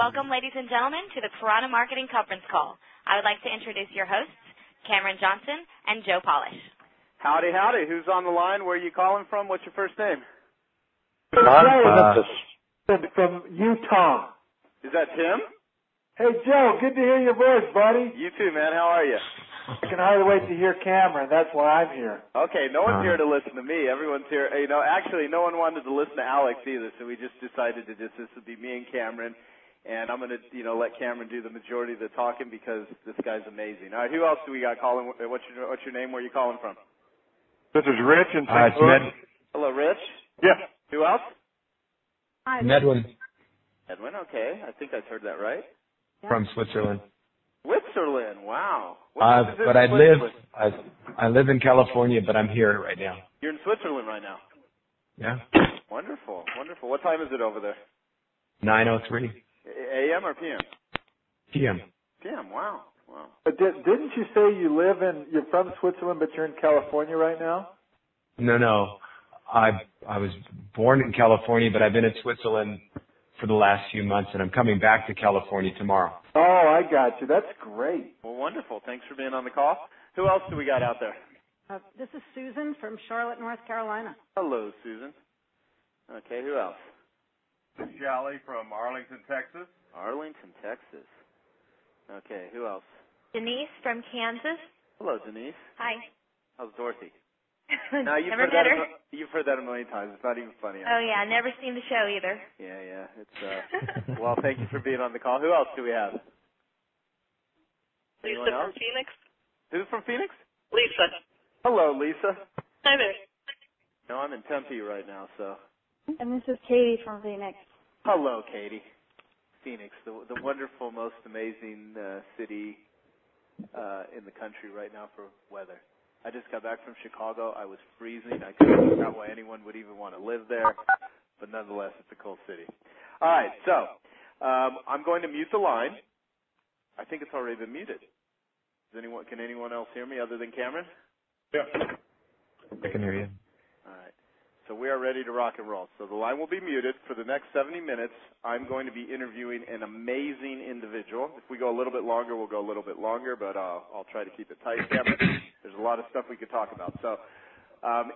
Welcome, ladies and gentlemen, to the Piranha Marketing Conference Call. I would like to introduce your hosts, Cameron Johnson and Joe Polish. Howdy, howdy. Who's on the line? Where are you calling from? What's your first name? From Utah. Is that Tim? Hey, Joe, good to hear your voice, buddy. You too, man. How are you? I can hardly wait to hear Cameron. That's why I'm here. Okay, no one's here to listen to me. Everyone's here. You know, actually, no one wanted to listen to Alex either, so we just decided to this would be me and Cameron, and I'm going to, let Cameron do the majority of the talking because this guy's amazing. All right, who else do we got calling? What's your name? Where are you calling from? This is Rich in St. It's Med. Hello, Rich. Yeah. Who else? Hi. Medwin. Edwin, okay. I think I heard that right. From Switzerland. Switzerland, wow. But I live in California, but I'm here right now. You're in Switzerland right now? Yeah. Wonderful, wonderful. What time is it over there? 9:03. A.M. or P.M.? PM. PM, wow. But didn't you say you're from Switzerland, but you're in California right now? No. I was born in California, but I've been in Switzerland for the last few months, and I'm coming back to California tomorrow. Oh, I got you. That's great. Well, wonderful. Thanks for being on the call. Who else do we got out there? This is Susan from Charlotte, North Carolina. Hello, Susan. Okay, who else? This is Jolly from Arlington, Texas. Arlington, Texas. Okay, who else? Denise from Kansas. Hello, Denise. Hi. How's Dorothy? Now, Never met her. You've heard that a million times. It's not even funny. Oh, yeah. Never seen the show either. Yeah. It's well, thank you for being on the call. Who else do we have? Lisa from Phoenix. Who's from Phoenix? Lisa. Hello, Lisa. Hi there. No, I'm in Tempe right now, so. And this is Katie from Phoenix. Hello, Katie. Phoenix, the wonderful, most amazing city in the country right now for weather. I just got back from Chicago. I was freezing. I couldn't figure out why anyone would even want to live there, but nonetheless, it's a cool city. All right, so I'm going to mute the line. I think it's already been muted. Can anyone else hear me other than Cameron? Yeah. I can hear you. All right. So we are ready to rock and roll. So the line will be muted. For the next 70 minutes, I'm going to be interviewing an amazing individual. If we go a little bit longer, we'll go a little bit longer, but I'll try to keep it tight. There's a lot of stuff we could talk about. So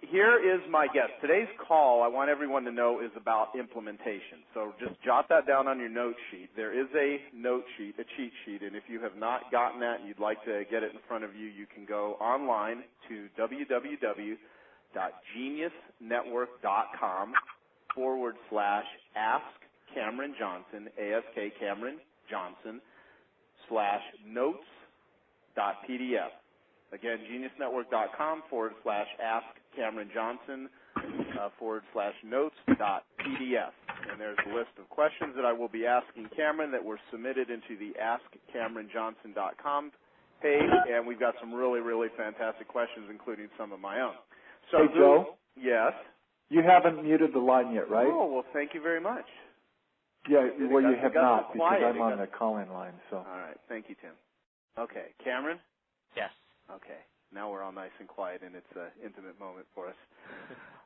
here is my guest. Today's call, I want everyone to know, is about implementation. So just jot that down on your note sheet. There is a note sheet, a cheat sheet, and if you have not gotten that and you'd like to get it in front of you, you can go online to www.geniusnetwork.com/Ask Cameron Johnson, ASK Cameron Johnson, /notes.pdf. Again, geniusnetwork.com/Ask Cameron Johnson, /notes.pdf. And there's a list of questions that I will be asking Cameron that were submitted into the AskCameronJohnson.com page, and we've got some really, really fantastic questions, including some of my own. So, hey, Joe? Yes? You haven't muted the line yet, right? Oh, well, thank you very much. Yeah, well, you have not, because I'm on the call-in line. So. All right. Thank you, Tim. Okay. Cameron? Yes. Okay. Now we're all nice and quiet, and it's an intimate moment for us.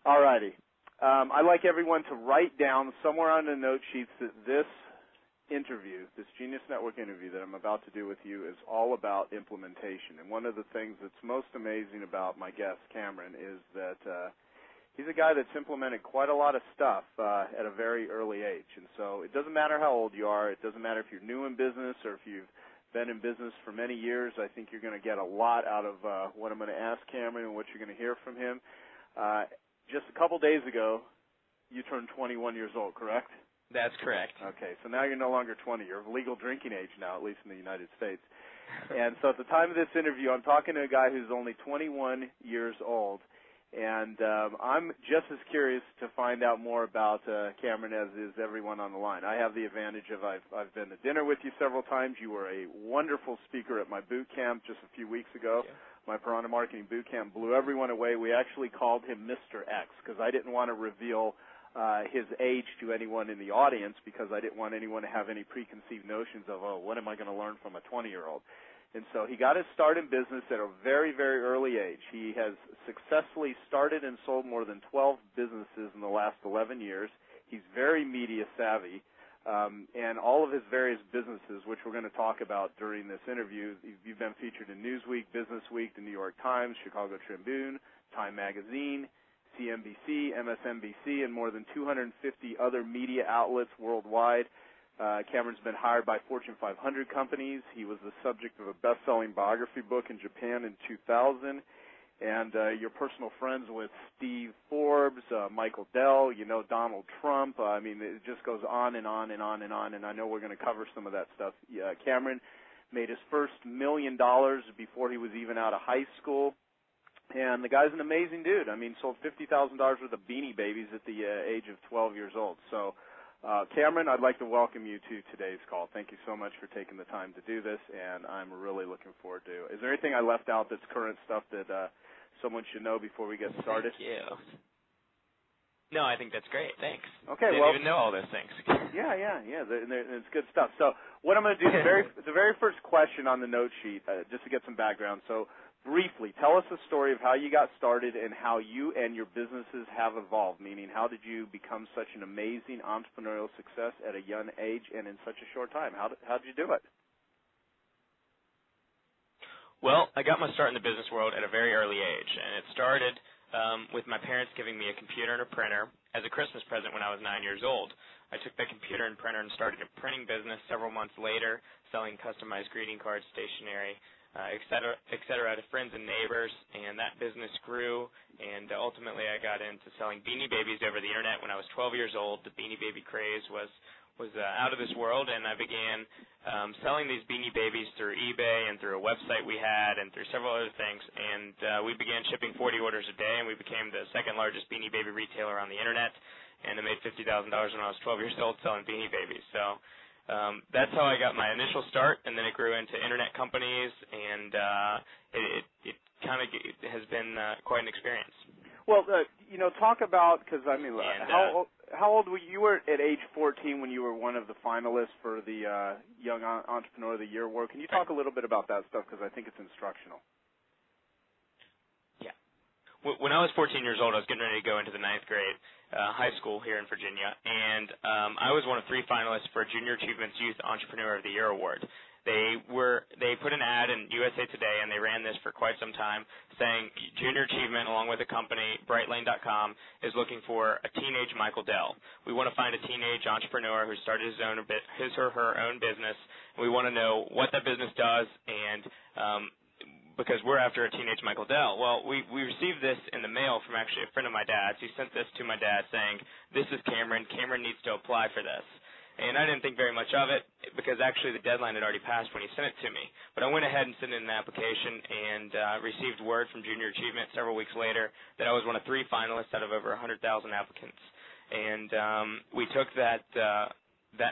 All righty. I'd like everyone to write down somewhere on the note sheets that this interview, this Genius Network interview that I'm about to do with you, is all about implementation. And one of the things that's most amazing about my guest, Cameron, is that he's a guy that's implemented quite a lot of stuff at a very early age. And so it doesn't matter how old you are. It doesn't matter if you're new in business or if you've been in business for many years. I think you're going to get a lot out of what I'm going to ask Cameron and what you're going to hear from him. Just a couple days ago, you turned 21 years old, correct? That's correct. Okay, so now you're no longer 20. You're of legal drinking age now, at least in the United States. And so at the time of this interview, I'm talking to a guy who's only 21 years old. And I'm just as curious to find out more about Cameron as is everyone on the line. I have the advantage of I've been to dinner with you several times. You were a wonderful speaker at my boot camp just a few weeks ago. My Piranha Marketing Boot Camp blew everyone away. We actually called him Mr. X because I didn't want to reveal his age to anyone in the audience because I didn't want anyone to have any preconceived notions of, oh, what am I going to learn from a 20-year-old? And so he got his start in business at a very, very early age. He has successfully started and sold more than 12 businesses in the last 11 years. He's very media savvy. and all of his various businesses, which we're going to talk about during this interview. You've been featured in Newsweek, Businessweek, the New York Times, Chicago Tribune, Time Magazine, CNBC, MSNBC, and more than 250 other media outlets worldwide. Cameron's been hired by Fortune 500 companies. He was the subject of a best-selling biography book in Japan in 2000. And you're personal friends with Steve Forbes, Michael Dell, Donald Trump. I mean, it just goes on and on and on and on, and I know we're going to cover some of that stuff. Cameron made his first $1 million before he was even out of high school. And the guy's an amazing dude. I mean, sold $50,000 worth of Beanie Babies at the age of 12 years old. So, Cameron, I'd like to welcome you to today's call. Thank you so much for taking the time to do this, and I'm really looking forward to it. Is there anything I left out that's current stuff that someone should know before we get started? Thank you. No, I think that's great. Thanks. Okay, Didn't even know all those things. Yeah. It's good stuff. So what I'm going to do, the very first question on the note sheet, just to get some background. So briefly, tell us the story of how you got started and how you and your businesses have evolved, meaning how did you become such an amazing entrepreneurial success at a young age and in such a short time? How did you do it? Well, I got my start in the business world at a very early age, and it started with my parents giving me a computer and a printer as a Christmas present when I was 9 years old. I took that computer and printer and started a printing business several months later, selling customized greeting cards, stationery, et cetera, to friends and neighbors, and that business grew, and ultimately I got into selling Beanie Babies over the Internet when I was 12 years old. The Beanie Baby craze was out of this world, and I began selling these Beanie Babies through eBay and through a website we had and through several other things, and we began shipping 40 orders a day, and we became the second largest Beanie Baby retailer on the Internet, and I made $50,000 when I was 12 years old selling Beanie Babies. So that's how I got my initial start, and then it grew into Internet companies, and it kind of has been quite an experience. Well, talk about, because I mean, how old were you? You were at age 14 when you were one of the finalists for the Young Entrepreneur of the Year award. Can you talk a little bit about that stuff, because I think it's instructional? Yeah. When I was 14 years old, I was getting ready to go into the 9th grade high school here in Virginia, and I was one of 3 finalists for Junior Achievement's Youth Entrepreneur of the Year award. They put an ad in USA Today, and they ran this for quite some time, saying Junior Achievement, along with a company, brightest.com, is looking for a teenage Michael Dell. We want to find a teenage entrepreneur who started his or her own business, and we want to know what that business does, and because we're after a teenage Michael Dell. Well, we received this in the mail from actually a friend of my dad's. He sent this to my dad saying, "This is Cameron. Cameron needs to apply for this." And I didn't think very much of it because actually the deadline had already passed when he sent it to me. But I went ahead and sent in an application and received word from Junior Achievement several weeks later that I was one of 3 finalists out of over 100,000 applicants. And we took that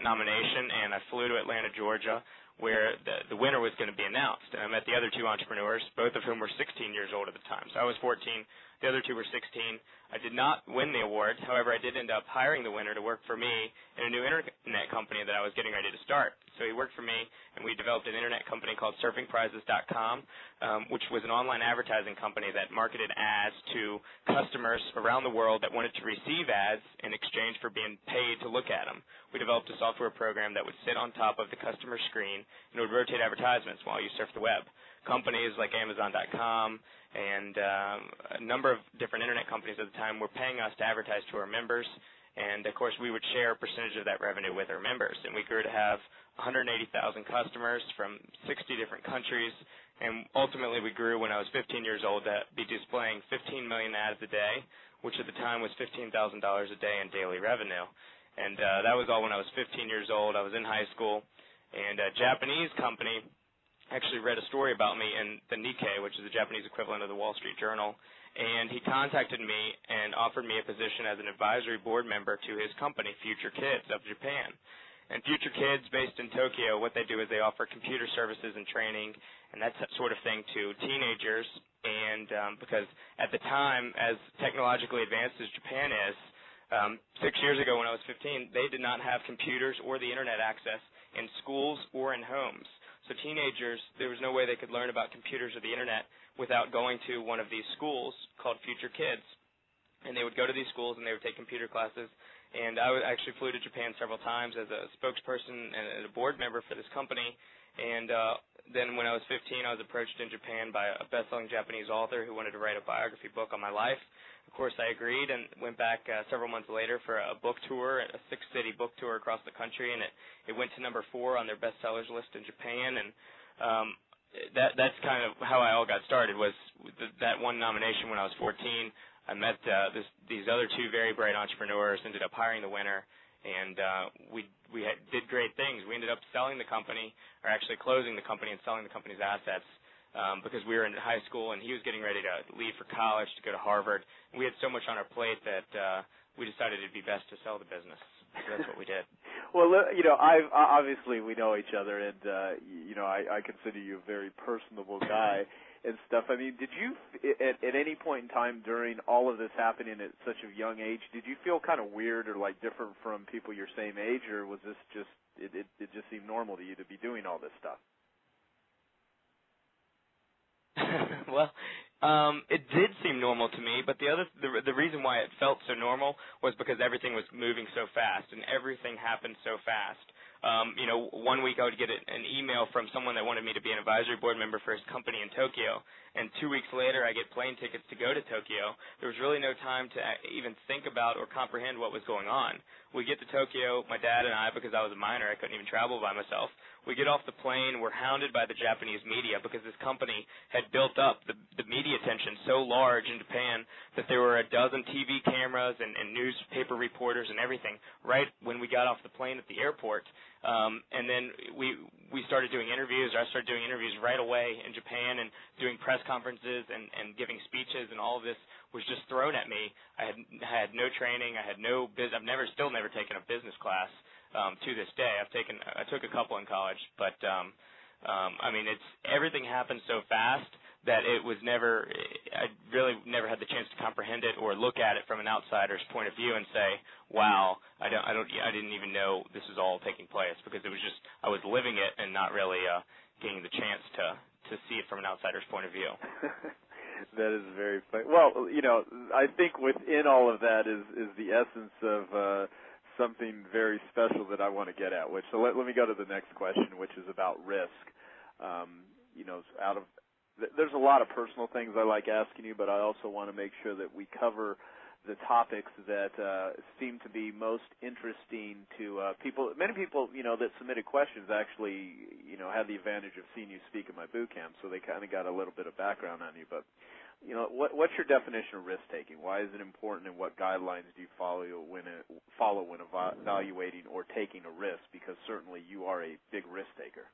nomination, and I flew to Atlanta, Georgia, where the winner was going to be announced. And I met the other 2 entrepreneurs, both of whom were 16 years old at the time. So I was 14. The other 2 were 16. I did not win the award. However, I did end up hiring the winner to work for me in a new Internet company that I was getting ready to start. So he worked for me, and we developed an Internet company called surfingprizes.com, which was an online advertising company that marketed ads to customers around the world that wanted to receive ads in exchange for being paid to look at them. We developed a software program that would sit on top of the customer screen and would rotate advertisements while you surf the web. Companies like Amazon.com and a number of different Internet companies at the time were paying us to advertise to our members, and, of course, we would share a percentage of that revenue with our members. And we grew to have 180,000 customers from 60 different countries, and ultimately we grew when I was 15 years old to be displaying 15 million ads a day, which at the time was $15,000 a day in daily revenue. And that was all when I was 15 years old. I was in high school, and a Japanese company actually read a story about me in the Nikkei, which is the Japanese equivalent of the Wall Street Journal, and he contacted me and offered me a position as an advisory board member to his company, Future Kids of Japan. And Future Kids, based in Tokyo, what they do is they offer computer services and training and that sort of thing to teenagers, and because at the time, as technologically advanced as Japan is, 6 years ago when I was 15, they did not have computers or the Internet access in schools or in homes. So teenagers, there was no way they could learn about computers or the Internet without going to one of these schools called Future Kids. And they would go to these schools and they would take computer classes. And I actually flew to Japan several times as a spokesperson and a board member for this company. And then when I was 15, I was approached in Japan by a best-selling Japanese author who wanted to write a biography book on my life. Of course, I agreed and went back several months later for a book tour, a 6-city book tour across the country, and it went to number 4 on their bestsellers list in Japan. And that's kind of how I all got started, was that one nomination when I was 14. I met these other 2 very bright entrepreneurs, ended up hiring the winner, and we did great things. We ended up selling the company, or actually closing the company and selling the company's assets because we were in high school and he was getting ready to leave for college to go to Harvard. And we had so much on our plate that we decided it'd be best to sell the business. So that's what we did. Well, obviously we know each other, and I consider you a very personable guy and stuff. I mean, did you at any point in time during all of this happening at such a young age, did you feel kind of weird or like different from people your same age, or was this just it just seemed normal to you to be doing all this stuff? Well, it did seem normal to me, but the reason why it felt so normal was because everything was moving so fast and everything happened so fast. 1 week I would get an email from someone that wanted me to be an advisory board member for his company in Tokyo, and 2 weeks later I get plane tickets to go to Tokyo. There was really no time to even think about or comprehend what was going on. We get to Tokyo, my dad and I, because I was a minor, I couldn't even travel by myself. We get off the plane, we're hounded by the Japanese media because this company had built up the media attention so large in Japan that there were a dozen TV cameras and newspaper reporters and everything right when we got off the plane at the airport. And then we started doing interviews. I started doing interviews right away in Japan and doing press conferences and giving speeches, and all of this was just thrown at me. I had no training. I had no business. I've still never taken a business class to this day. I took a couple in college, but I mean, everything happened so fast that it was I really never had the chance to comprehend it or look at it from an outsider's point of view and say, wow, I didn't even know this was all taking place, because it was just, I was living it and not really getting the chance to see it from an outsider's point of view. That is very funny. Well, I think within all of that is the essence of something very special that I want to get at, so let me go to the next question, which is about risk. There's a lot of personal things I like asking you, but I also want to make sure that we cover the topics that seem to be most interesting to people. Many people, that submitted questions actually, had the advantage of seeing you speak at my boot camp, so they kind of got a little bit of background on you. But, what's your definition of risk-taking? Why is it important, and what guidelines do you follow when evaluating or taking a risk? Because certainly you are a big risk-taker.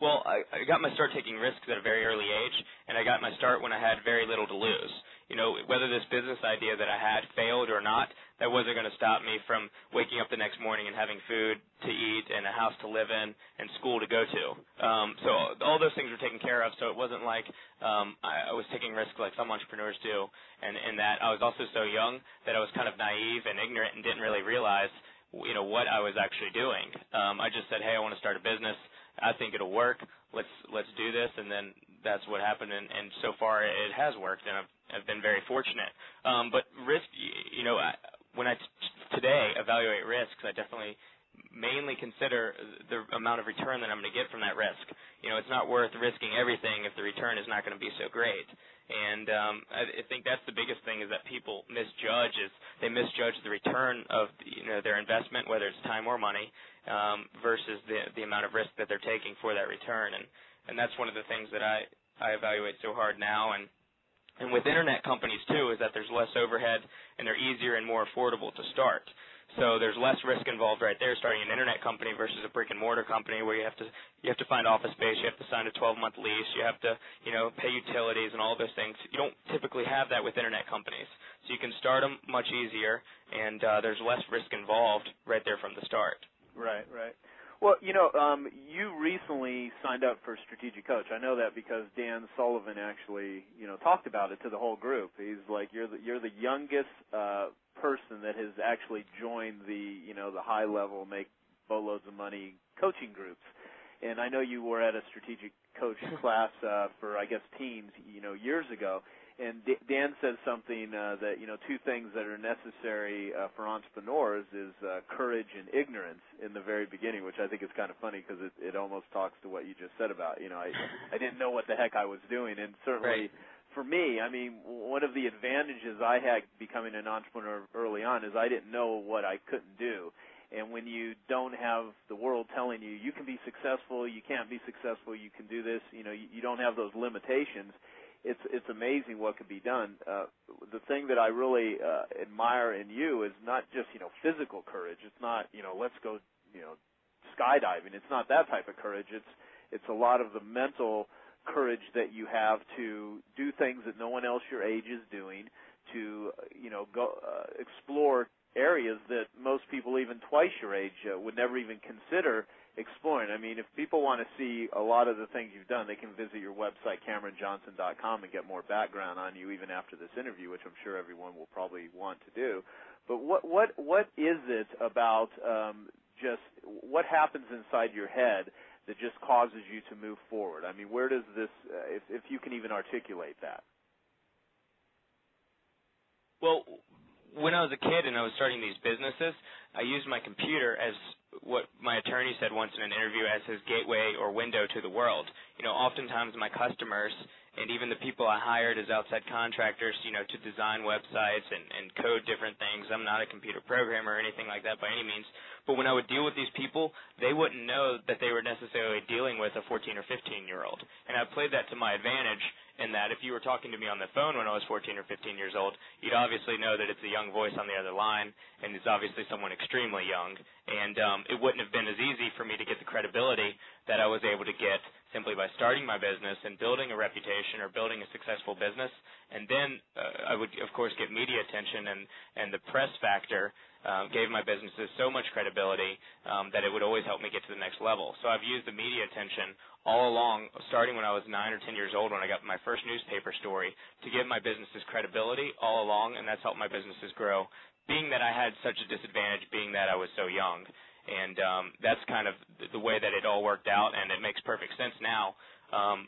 Well, I got my start taking risks at a very early age, and I got my start when I had very little to lose. Whether this business idea that I had failed or not, that wasn't going to stop me from waking up the next morning and having food to eat and a house to live in and school to go to. So all those things were taken care of, so it wasn't like I was taking risks like some entrepreneurs do, and that I was also so young that I was kind of naive and ignorant and didn't really realize what I was actually doing. I just said, hey, I want to start a business. I think it'll work. Let's do this, and then that's what happened. And so far, it has worked, and I've been very fortunate. But risk, when I today evaluate risks, I definitely mainly consider the amount of return that I'm going to get from that risk. It's not worth risking everything if the return is not going to be so great. And I think that's the biggest thing, is that people misjudge. They misjudge the return of their investment, whether it's time or money, versus the amount of risk that they're taking for that return. And that's one of the things that I evaluate so hard now. And with internet companies too, is that there's less overhead and they're easier and more affordable to start. So there's less risk involved right there, starting an internet company versus a brick and mortar company, where you have to find office space, you have to sign a 12-month lease, you have to pay utilities and all those things. You don't typically have that with internet companies. So you can start them much easier, and there's less risk involved right there from the start. Right. Well, you recently signed up for Strategic Coach. I know that because Dan Sullivan actually, talked about it to the whole group. He's like, you're the youngest person that has actually joined the high level, make boatloads of money coaching groups. And I know you were at a Strategic Coach class for, I guess, teens, years ago. And Dan says something that, you know, two things that are necessary for entrepreneurs is courage and ignorance in the very beginning, which I think is kind of funny because it almost talks to what you just said about, you know, I didn't know what the heck I was doing. And certainly for me, I mean, one of the advantages I had becoming an entrepreneur early on is I didn't know what I couldn't do. And when you don't have the world telling you can be successful, you can't be successful, you can do this, you know, you don't have those limitations, it's amazing what can be done. The thing that I really admire in you is not just, you know, physical courage. It's not, you know, let's go, you know, skydiving. It's not that type of courage. It's a lot of the mental courage that you have to do things that no one else your age is doing, to, you know, go explore areas that most people even twice your age would never even consider exploring. I mean, if people want to see a lot of the things you've done, they can visit your website, CameronJohnson.com, and get more background on you even after this interview, which I'm sure everyone will probably want to do. But what is it about just what happens inside your head that just causes you to move forward? I mean, where does this, if you can even articulate that? Well, when I was a kid and I was starting these businesses, I used my computer as what my attorney said once in an interview as his gateway or window to the world. You know, oftentimes my customers and even the people I hired as outside contractors, you know, to design websites and code different things. I'm not a computer programmer or anything like that by any means. But when I would deal with these people, they wouldn't know that they were necessarily dealing with a 14 or 15-year-old. And I played that to my advantage in that if you were talking to me on the phone when I was 14 or 15 years old, you'd obviously know that it's a young voice on the other line, and it's obviously someone extremely young. And it wouldn't have been as easy for me to get the credibility that I was able to get simply by starting my business and building a reputation or building a successful business. And then I would, of course, get media attention, and the press factor gave my businesses so much credibility that it would always help me get to the next level. So I've used the media attention all along, starting when I was 9 or 10 years old when I got my first newspaper story, to give my businesses credibility all along, and that's helped my businesses grow, being that I had such a disadvantage, being that I was so young. And that's kind of the way that it all worked out, and it makes perfect sense now.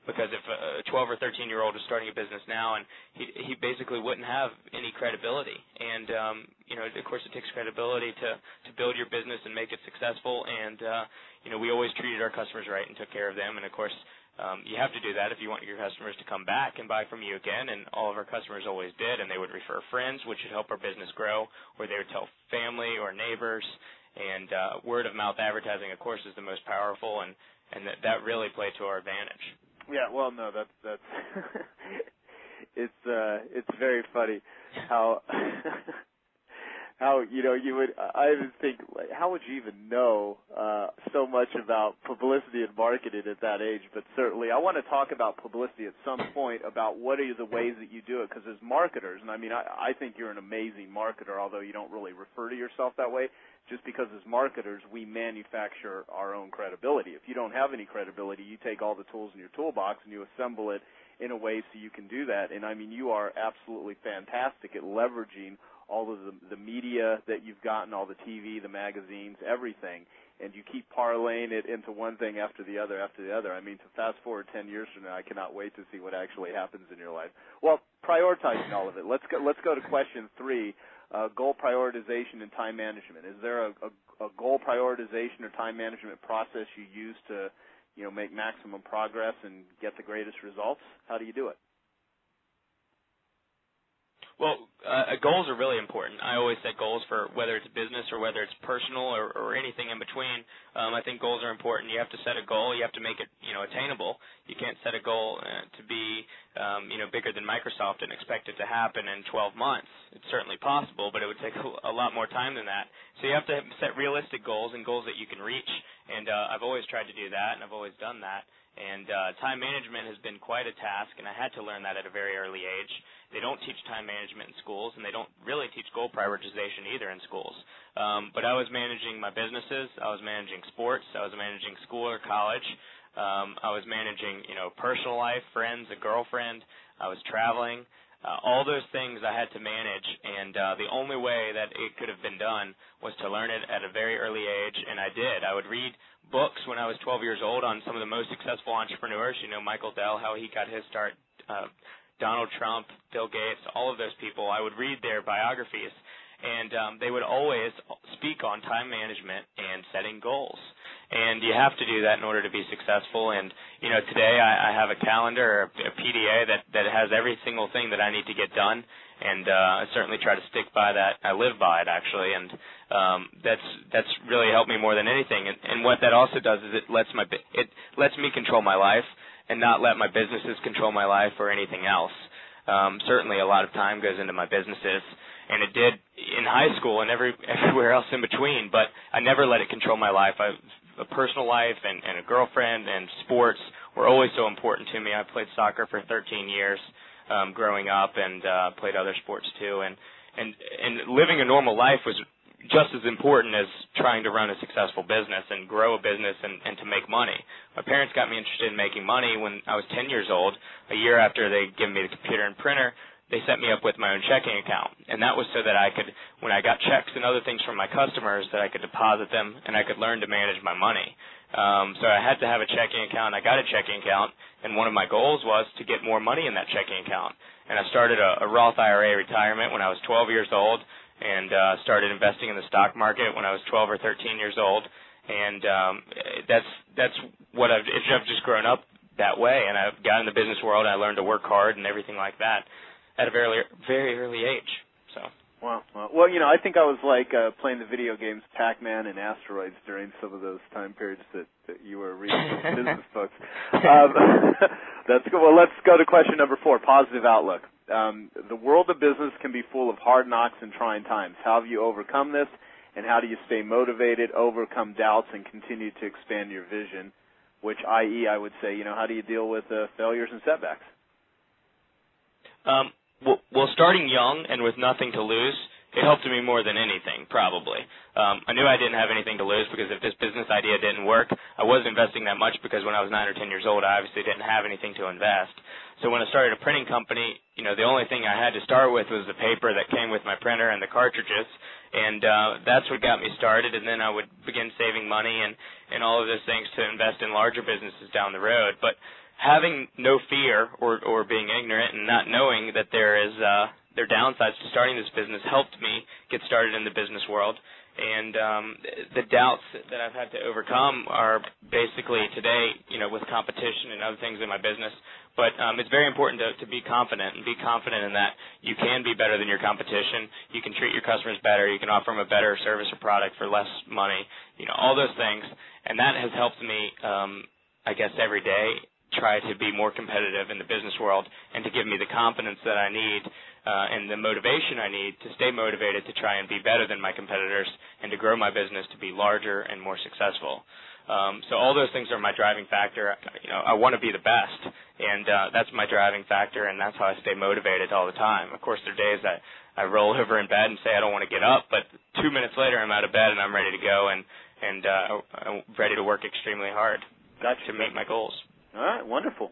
Because if a 12 or 13-year-old is starting a business now, and he basically wouldn't have any credibility. And, you know, of course it takes credibility to build your business and make it successful. And, you know, we always treated our customers right and took care of them. And, of course, you have to do that if you want your customers to come back and buy from you again. And all of our customers always did. And they would refer friends, which would help our business grow, or they would tell family or neighbors. And word-of-mouth advertising, of course, is the most powerful, and that really played to our advantage. Yeah, well, no, that's it's very funny how you know you would. I even think, like, how would you even know so much about publicity and marketing at that age? But certainly, I want to talk about publicity at some point, about what are the ways that you do it, because as marketers, and I mean, I think you're an amazing marketer, although you don't really refer to yourself that way. Just because as marketers, we manufacture our own credibility. If you don't have any credibility, you take all the tools in your toolbox and you assemble it in a way so you can do that. And, I mean, you are absolutely fantastic at leveraging all of the media that you've gotten, all the TV, the magazines, everything, and you keep parlaying it into one thing after the other after the other. I mean, to fast forward 10 years from now, I cannot wait to see what actually happens in your life. Well, prioritizing all of it. Let's go to question 3. Goal prioritization and time management. Is there a goal prioritization or time management process you use to, you know, make maximum progress and get the greatest results? How do you do it? Well, goals are really important. I always set goals for whether it's business or whether it's personal or anything in between. I think goals are important. You have to set a goal. You have to make it, you know, attainable. You can't set a goal to be, you know, bigger than Microsoft and expect it to happen in 12 months. It's certainly possible, but it would take a lot more time than that. So you have to set realistic goals and goals that you can reach. And I've always tried to do that, and I've always done that. And time management has been quite a task, and I had to learn that at a very early age. They don't teach time management in schools, and they don't really teach goal prioritization either in schools. But I was managing my businesses. I was managing sports. I was managing school or college. I was managing, you know, personal life, friends, a girlfriend. I was traveling. All those things I had to manage, and the only way that it could have been done was to learn it at a very early age, and I did. I would read books when I was 12 years old on some of the most successful entrepreneurs. You know, Michael Dell, how he got his start, Donald Trump, Bill Gates, all of those people. I would read their biographies, and they would always speak on time management and setting goals. And you have to do that in order to be successful. And, today I have a calendar, a PDA that has every single thing that I need to get done. And I certainly try to stick by that. I live by it, actually, and that's really helped me more than anything. And what that also does is it lets me control my life and not let my businesses control my life or anything else. Certainly, a lot of time goes into my businesses, and it did in high school and everywhere else in between. But I never let it control my life. A personal life and a girlfriend and sports were always so important to me. I played soccer for 13 years. Growing up, and played other sports too, and living a normal life was just as important as trying to run a successful business and grow a business and to make money. My parents got me interested in making money when I was 10 years old. A year after they'd given me the computer and printer, they set me up with my own checking account, and that was so that I could, when I got checks and other things from my customers, that I could deposit them and I could learn to manage my money. So I had to have a checking account. I got a checking account, and one of my goals was to get more money in that checking account. And I started a Roth IRA retirement when I was 12 years old, and started investing in the stock market when I was 12 or 13 years old. And that's what I've just grown up that way. And I've got in the business world, and I learned to work hard and everything like that at a very, very early age. So. Wow. Well, I think I was like playing the video games Pac-Man and Asteroids during some of those time periods that you were reading business books. That's good. Well, let's go to question number 4, positive outlook. The world of business can be full of hard knocks and trying times. How have you overcome this, and how do you stay motivated, overcome doubts, and continue to expand your vision, which, i.e., I would say, how do you deal with failures and setbacks? Well, starting young and with nothing to lose, it helped me more than anything, probably. I knew I didn't have anything to lose because if this business idea didn't work, I wasn't investing that much because when I was 9 or 10 years old, I obviously didn't have anything to invest. So when I started a printing company, the only thing I had to start with was the paper that came with my printer and the cartridges, and that's what got me started. And then I would begin saving money and all of those things to invest in larger businesses down the road. But having no fear or being ignorant and not knowing that there are downsides to starting this business helped me get started in the business world. And the doubts that I've had to overcome are basically today, with competition and other things in my business. But it's very important to be confident and be confident in that you can be better than your competition. You can treat your customers better. You can offer them a better service or product for less money, all those things. And that has helped me, I guess, every day try to be more competitive in the business world and to give me the confidence that I need and the motivation I need to stay motivated to try and be better than my competitors and to grow my business to be larger and more successful. So all those things are my driving factor. I want to be the best, and that's my driving factor, and that's how I stay motivated all the time. Of course, there are days that I roll over in bed and say I don't want to get up, but 2 minutes later I'm out of bed and I'm ready to go and I'm ready to work extremely hard to meet my goals. All right, wonderful.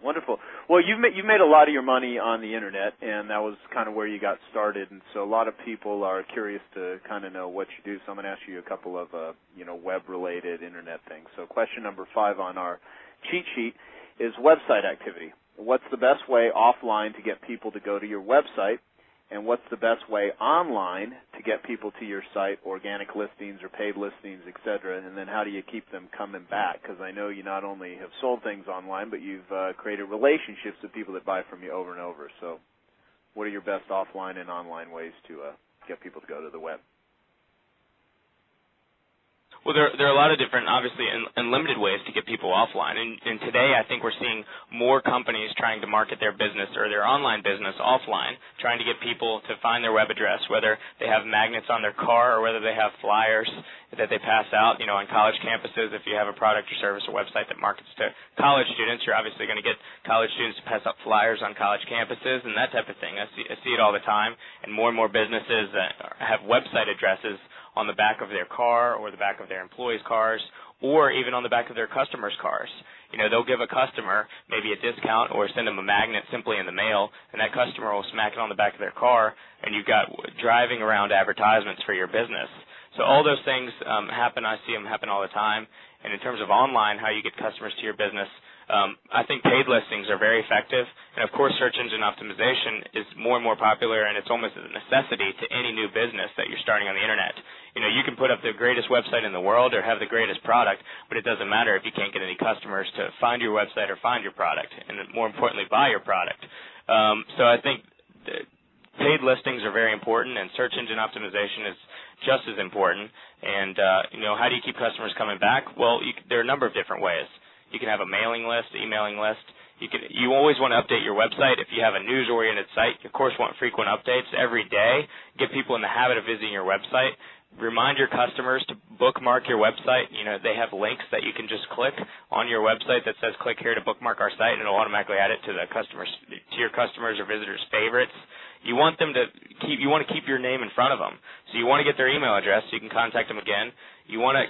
Well, you've made a lot of your money on the internet, and that was kind of where you got started. And so a lot of people are curious to kind of know what you do. So I'm going to ask you a couple of web-related internet things. So question number 5 on our cheat sheet is website activity. What's the best way offline to get people to go to your website? And what's the best way online to get people to your site, organic listings or paid listings, et cetera? And then how do you keep them coming back? Because I know you not only have sold things online, but you've created relationships with people that buy from you over and over. So what are your best offline and online ways to get people to go to the web? Well, there are a lot of different, obviously, unlimited ways to get people offline. And today I think we're seeing more companies trying to market their business or their online business offline, trying to get people to find their web address, whether they have magnets on their car or whether they have flyers that they pass out, on college campuses. If you have a product or service or website that markets to college students, you're obviously going to get college students to pass out flyers on college campuses and that type of thing. I see it all the time, and more businesses have website addresses on the back of their car or the back of their employees' cars or even on the back of their customers' cars. They'll give a customer maybe a discount or send them a magnet simply in the mail, and that customer will smack it on the back of their car, and you've got driving around advertisements for your business. So all those things happen. I see them happen all the time. And in terms of online, how you get customers to your business, I think paid listings are very effective, and of course search engine optimization is more and more popular, and it's almost a necessity to any new business that you're starting on the internet. You can put up the greatest website in the world or have the greatest product, but it doesn't matter if you can't get any customers to find your website or find your product, and more importantly, buy your product. So I think paid listings are very important, and search engine optimization is just as important. And how do you keep customers coming back? Well, there are a number of different ways. You can have a mailing list, emailing list. You always want to update your website. If you have a news-oriented site, you of course want frequent updates every day. Get people in the habit of visiting your website. Remind your customers to bookmark your website. They have links that you can just click on your website that says click here to bookmark our site, and it'll automatically add it to your customers or visitors' favorites. You want to keep your name in front of them. So you want to get their email address so you can contact them again. You want to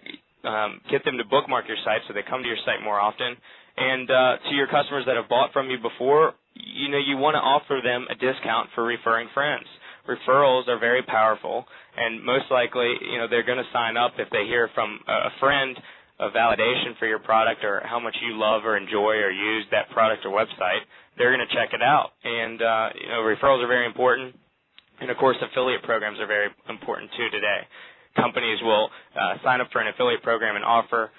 get them to bookmark your site so they come to your site more often. And to your customers that have bought from you before, you want to offer them a discount for referring friends. Referrals are very powerful, and most likely, they're going to sign up if they hear from a friend a validation for your product or how much you love or enjoy or use that product or website. They're going to check it out. And, referrals are very important. And, of course, affiliate programs are very important, too, today. Companies will sign up for an affiliate program and offer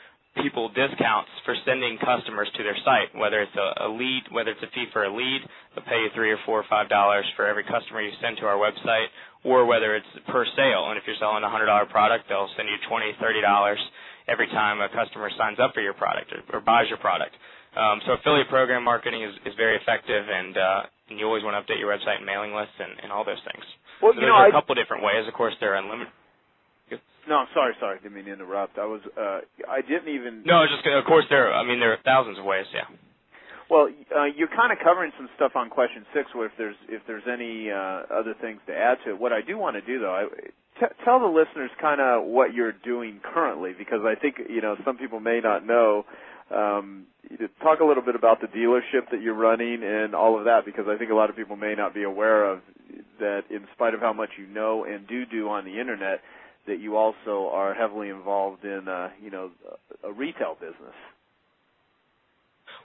people discounts for sending customers to their site, whether it's a lead, whether it's a fee for a lead, they'll pay you $3 or $4 or $5 for every customer you send to our website, or whether it's per sale. And if you're selling a $100 product, they'll send you $20, $30 every time a customer signs up for your product or buys your product. So affiliate program marketing is very effective, and you always want to update your website and mailing lists and all those things. Well, so there are a couple different ways. Of course, they're unlimited. No, sorry, didn't mean to interrupt. I didn't even. No, of course there are thousands of ways, yeah. Well, you're kind of covering some stuff on question 6. Where if there's any other things to add to it, what I do want to do though, tell the listeners kind of what you're doing currently, because I think some people may not know. Talk a little bit about the dealership that you're running and all of that, because I think a lot of people may not be aware of that. In spite of how much you know and do on the internet, that you also are heavily involved in, a retail business.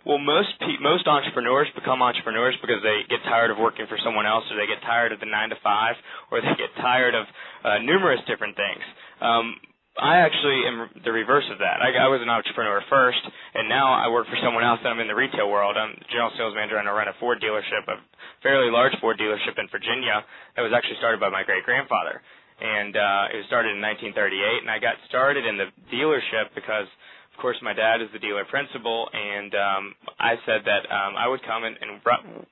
Well, most entrepreneurs become entrepreneurs because they get tired of working for someone else, or they get tired of the 9 to 5, or they get tired of numerous different things. I actually am the reverse of that. I was an entrepreneur first, and now I work for someone else, and I'm in the retail world. I'm the general sales manager, and I run a Ford dealership, a fairly large Ford dealership in Virginia that was actually started by my great-grandfather. And it was started in 1938, and I got started in the dealership because, of course, my dad is the dealer principal, and I said that I would come and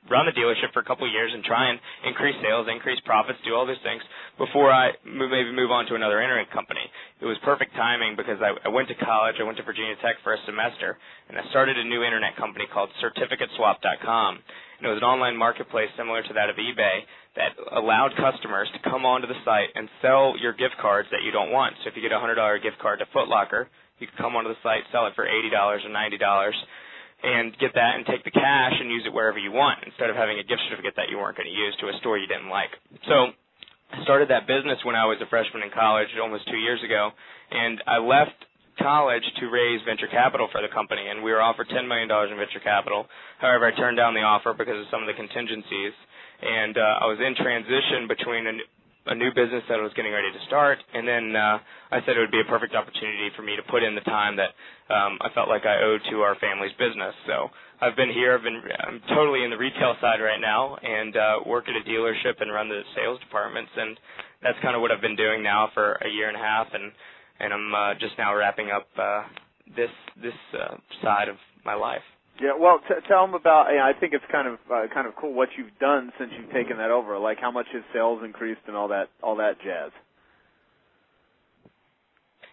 run the dealership for a couple of years and try and increase sales, increase profits, do all these things before I maybe move on to another internet company. It was perfect timing because I went to college. I went to Virginia Tech for a semester, and I started a new internet company called CertificateSwap.com. And it was an online marketplace similar to that of eBay that allowed customers to come onto the site and sell your gift cards that you don't want. So if you get a $100 gift card to Foot Locker, you can come onto the site, sell it for $80 or $90, and get that and take the cash and use it wherever you want, instead of having a gift certificate that you weren't going to use to a store you didn't like. So I started that business when I was a freshman in college almost 2 years ago, and I left college to raise venture capital for the company, and we were offered $10 million in venture capital. However, I turned down the offer because of some of the contingencies, and I was in transition between a new business that I was getting ready to start, and then I said it would be a perfect opportunity for me to put in the time that I felt like I owed to our family's business. So I've been here. I'm totally in the retail side right now, and work at a dealership and run the sales departments, and that's kind of what I've been doing now for a year and a half, and I'm just now wrapping up this side of my life. Yeah, well, tell them about. I think it's kind of cool what you've done since you've taken that over. Like how much has sales increased and all that jazz.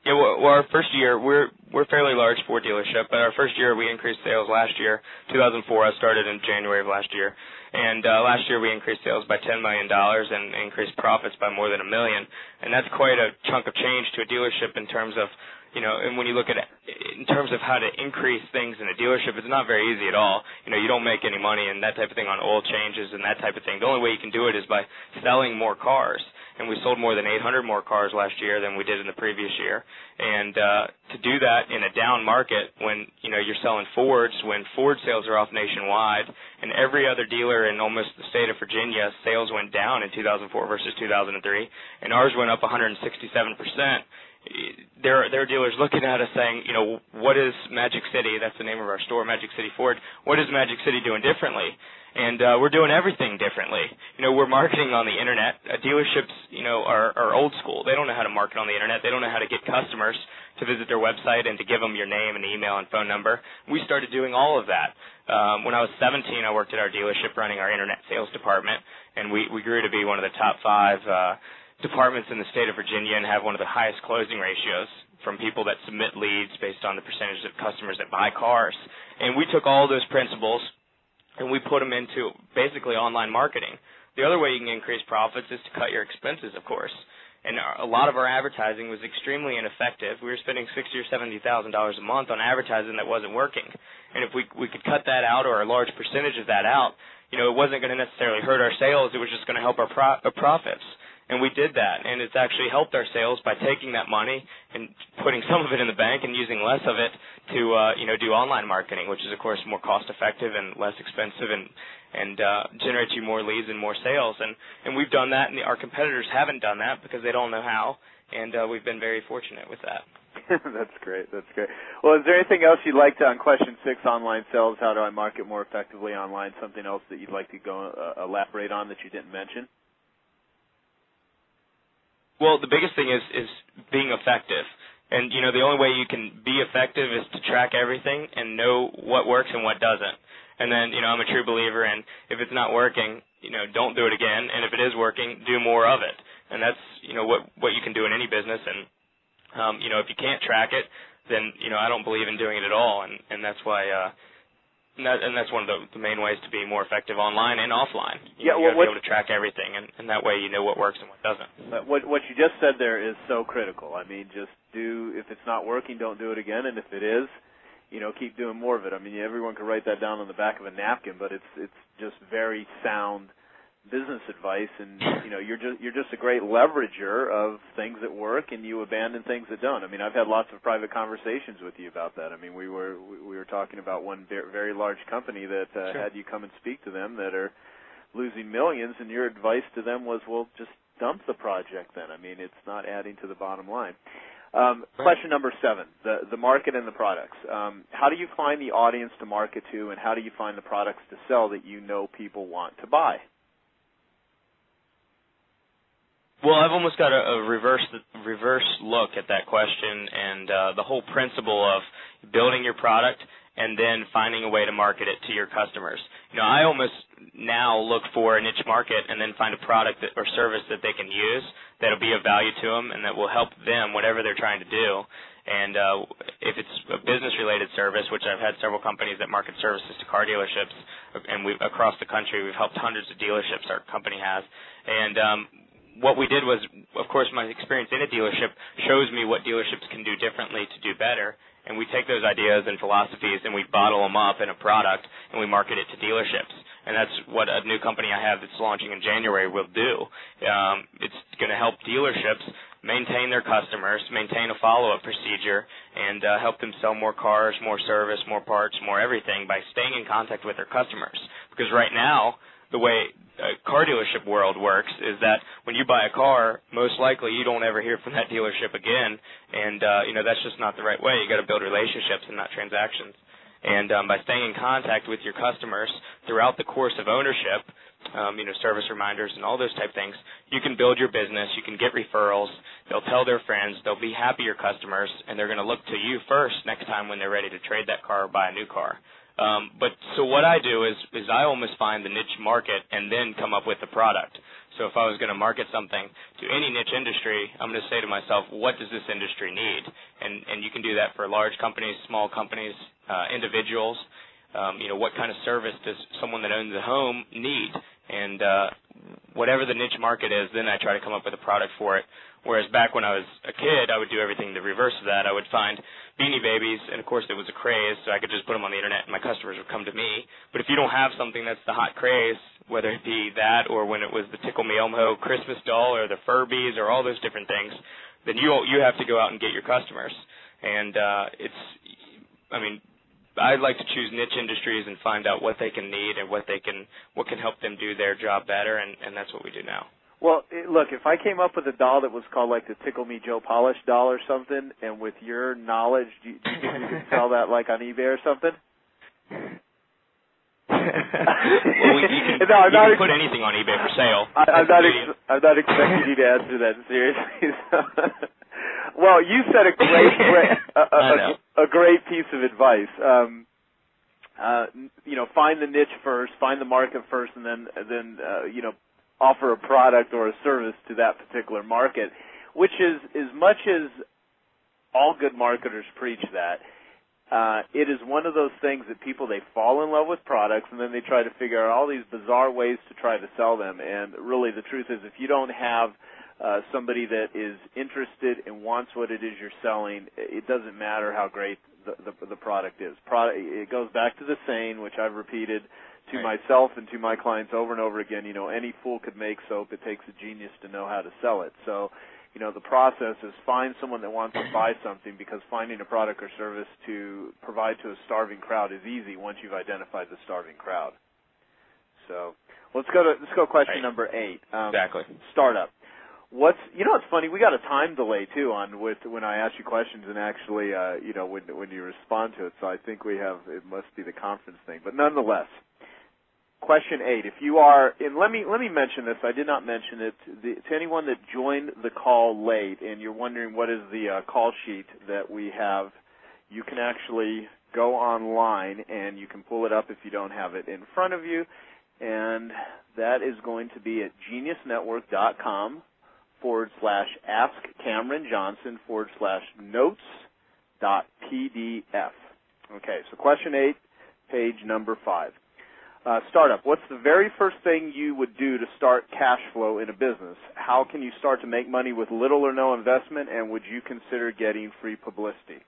Yeah, well, our first year we're a fairly large Ford dealership, but our first year we increased sales last year. 2004, I started in January of last year, and last year we increased sales by $10 million and increased profits by more than $1 million, and that's quite a chunk of change to a dealership in terms of. And when you look at it in terms of how to increase things in a dealership, it's not very easy at all. You don't make any money and that type of thing on oil changes and that type of thing. The only way you can do it is by selling more cars. and we sold more than 800 more cars last year than we did in the previous year. And to do that in a down market when, you're selling Fords, when Ford sales are off nationwide, and every other dealer in almost the state of Virginia, sales went down in 2004 versus 2003, and ours went up 167%. There are dealers looking at us saying, what is Magic City? That's the name of our store, Magic City Ford. What is Magic City doing differently? And we're doing everything differently. We're marketing on the Internet. Dealerships, are old school. They don't know how to market on the Internet. They don't know how to get customers to visit their website and to give them your name and email and phone number. We started doing all of that. When I was 17, I worked at our dealership running our Internet sales department, and we grew to be one of the top 5 departments in the state of Virginia and have one of the highest closing ratios from people that submit leads based on the percentage of customers that buy cars. And we took all those principles and we put them into basically online marketing. The other way you can increase profits is to cut your expenses, of course. And a lot of our advertising was extremely ineffective. We were spending $60,000 or $70,000 a month on advertising that wasn't working. And if we could cut that out or a large percentage of that out, it wasn't going to necessarily hurt our sales. It was just going to help our profits. And we did that, and it's actually helped our sales by taking that money and putting some of it in the bank and using less of it to, do online marketing, which is, of course, more cost-effective and less expensive and generates you more leads and more sales. And we've done that, and our competitors haven't done that because they don't know how, and we've been very fortunate with that. That's great. That's great. Well, is there anything else you'd like to, on question 6, online sales, how do I market more effectively online, something else that you'd like to go elaborate on that you didn't mention? Well, the biggest thing is being effective. And, the only way you can be effective is to track everything and know what works and what doesn't. And then, I'm a true believer in if it's not working, don't do it again. And if it is working, do more of it. And that's, what you can do in any business. And, if you can't track it, then, I don't believe in doing it at all. And that's why and that's one of the main ways to be more effective online and offline. You got to be able to track everything, and that way you know what works and what doesn't. What you just said there is so critical. I mean, just if it's not working, don't do it again, and if it is, keep doing more of it. I mean, everyone can write that down on the back of a napkin, but it's just very sound business advice, and you're just a great leverager of things that work, and you abandon things that don't. I mean, I've had lots of private conversations with you about that. I mean, we were talking about one very large company that had you come and speak to them that are losing millions, and your advice to them was, well, just dump the project then. I mean, it's not adding to the bottom line. Question number 7, the market and the products. How do you find the audience to market to, and how do you find the products to sell that people want to buy? Well, I've almost got a reverse look at that question, and the whole principle of building your product and then finding a way to market it to your customers. I almost now look for a niche market and then find a product or service that they can use that'll be of value to them and that will help them, whatever they're trying to do. And if it's a business-related service, which I've had several companies that market services to car dealerships, and across the country, we've helped hundreds of dealerships, our company has. And what we did was, of course, my experience in a dealership shows me what dealerships can do differently to do better, and we take those ideas and philosophies and we bottle them up in a product and we market it to dealerships. And that's what a new company I have that's launching in January will do. It's going to help dealerships maintain their customers, maintain a follow-up procedure, and help them sell more cars, more service, more parts, more everything by staying in contact with their customers. Because right now, the way a car dealership world works is that when you buy a car, most likely you don't ever hear from that dealership again, and that's just not the right way. You got to build relationships and not transactions. And by staying in contact with your customers throughout the course of ownership, service reminders and all those type of things, you can build your business. You can get referrals. They'll tell their friends. They'll be happier customers, and they're going to look to you first next time when they're ready to trade that car or buy a new car. So what I do is I almost find the niche market and then come up with the product. So if I was going to market something to any niche industry, I'm going to say to myself, what does this industry need? And you can do that for large companies, small companies, individuals. What kind of service does someone that owns a home need? And whatever the niche market is, then I try to come up with a product for it. Whereas back when I was a kid, I would do everything the reverse of that. I would find Beanie Babies, and of course it was a craze, so I could just put them on the internet and my customers would come to me. But if you don't have something that's the hot craze, whether it be that or when it was the Tickle Me Elmo Christmas doll or the Furbies or all those different things, then you have to go out and get your customers. And I'd like to choose niche industries and find out what they can need and what can help them do their job better, and that's what we do now. Well, look, if I came up with a doll that was called like the Tickle Me Joe Polish doll or something, and with your knowledge, do you think you could sell that like on eBay or something? Well, you can put anything on eBay for sale. I'm not expecting you to answer that seriously. Well, you said a great piece of advice. Find the niche first, find the market first, and then offer a product or a service to that particular market, which is, as much as all good marketers preach that, it is one of those things that people, they fall in love with products and then they try to figure out all these bizarre ways to try to sell them. And really the truth is, if you don't have somebody that is interested and wants what it is you're selling, it doesn't matter how great the product is. It goes back to the saying, which I've repeated to myself and to my clients over and over again, any fool could make soap. It takes a genius to know how to sell it. So, the process is find someone that wants to buy something, because finding a product or service to provide to a starving crowd is easy once you've identified the starving crowd. So let's go to question number 8. Exactly. Startup. It's funny, we got a time delay too on when I ask you questions and actually when you respond to it. So I think it must be the conference thing. But nonetheless, question 8. If you are, and let me mention this. I did not mention it to anyone that joined the call late, and you're wondering what is the call sheet that we have. You can actually go online and you can pull it up if you don't have it in front of you, and that is going to be at geniusnetwork.com/AskCameronJohnson/notes.pdf. Okay, so question 8, page number 5. Startup. What's the very first thing you would do to start cash flow in a business? How can you start to make money with little or no investment, and would you consider getting free publicity?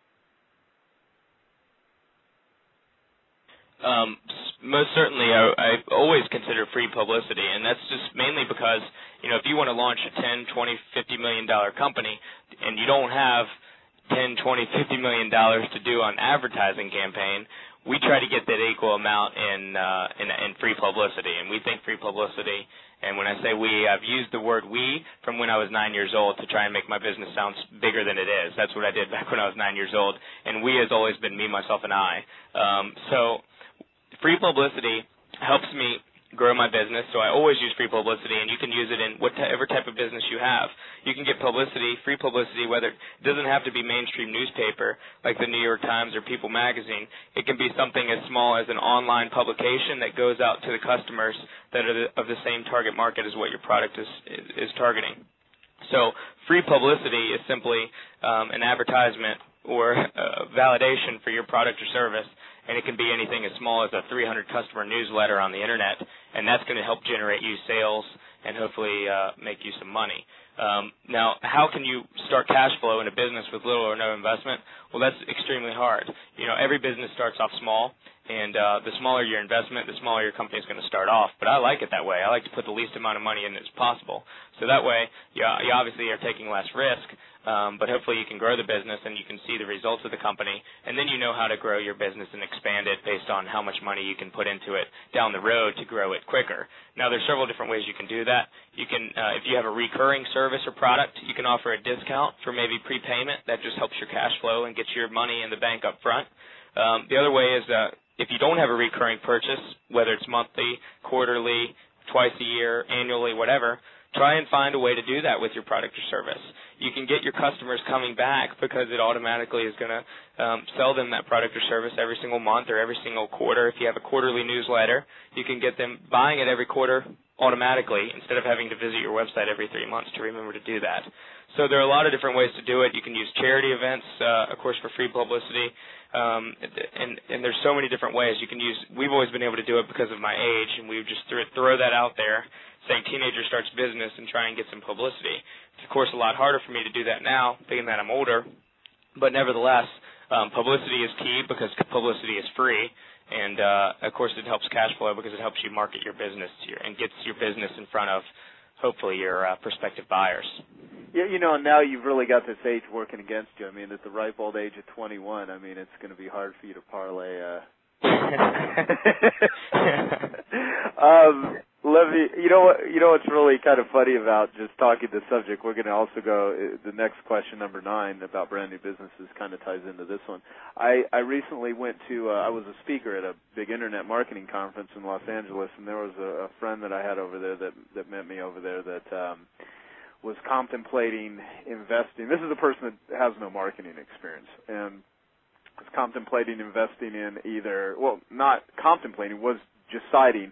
Most certainly, I always consider free publicity, and that's just mainly because, if you want to launch a $10, $20, $50 million company and you don't have $10, $20, $50 million to do on advertising campaign, we try to get that equal amount in free publicity, and we think free publicity, and when I say we, I've used the word we from when I was 9 years old to try and make my business sound bigger than it is. That's what I did back when I was 9 years old, and we has always been me, myself, and I. So free publicity helps me grow my business, so I always use free publicity, and you can use it in whatever type of business you have. You can get publicity, free publicity, whether it doesn't have to be mainstream newspaper like the New York Times or People magazine. It can be something as small as an online publication that goes out to the customers that are of the same target market as what your product is targeting. So free publicity is simply an advertisement or validation for your product or service, and it can be anything as small as a 300-customer newsletter on the Internet, and that's going to help generate you sales and hopefully make you some money. Now, how can you start cash flow in a business with little or no investment? Well, that's extremely hard. Every business starts off small, and the smaller your investment, the smaller your company is going to start off. But I like it that way. I like to put the least amount of money in as possible. So that way, you obviously are taking less risk, but hopefully you can grow the business and you can see the results of the company, and then you know how to grow your business and expand it based on how much money you can put into it down the road to grow it quicker. Now, there's several different ways you can do that. You can, if you have a recurring service or product, you can offer a discount for maybe prepayment. That just helps your cash flow and gets your money in the bank up front. The other way is if you don't have a recurring purchase, whether it's monthly, quarterly, twice a year, annually, whatever, try and find a way to do that with your product or service. You can get your customers coming back because it automatically is going to sell them that product or service every single month or every single quarter. If you have a quarterly newsletter, you can get them buying it every quarter automatically instead of having to visit your website every 3 months to remember to do that. So there are a lot of different ways to do it. You can use charity events, of course, for free publicity. And there's so many different ways you can use. We've always been able to do it because of my age, and we just throw that out there saying teenager starts business and try and get some publicity. It's, of course, a lot harder for me to do that now, being that I'm older, but nevertheless, publicity is key because publicity is free, and, of course, it helps cash flow because it helps you market your business and gets your business in front of, hopefully, your prospective buyers. Yeah, now you've really got this age working against you. I mean, at the ripe old age of 21, I mean, it's going to be hard for you to parlay. Levy, you know what's really kind of funny about just talking this subject. We're going to also go the next question, number 9, about brand new businesses, kind of ties into this one. I recently went to I was a speaker at a big internet marketing conference in Los Angeles, and there was a friend that I had over there that met me over there that was contemplating investing. This is a person that has no marketing experience and was contemplating investing in not contemplating, was deciding,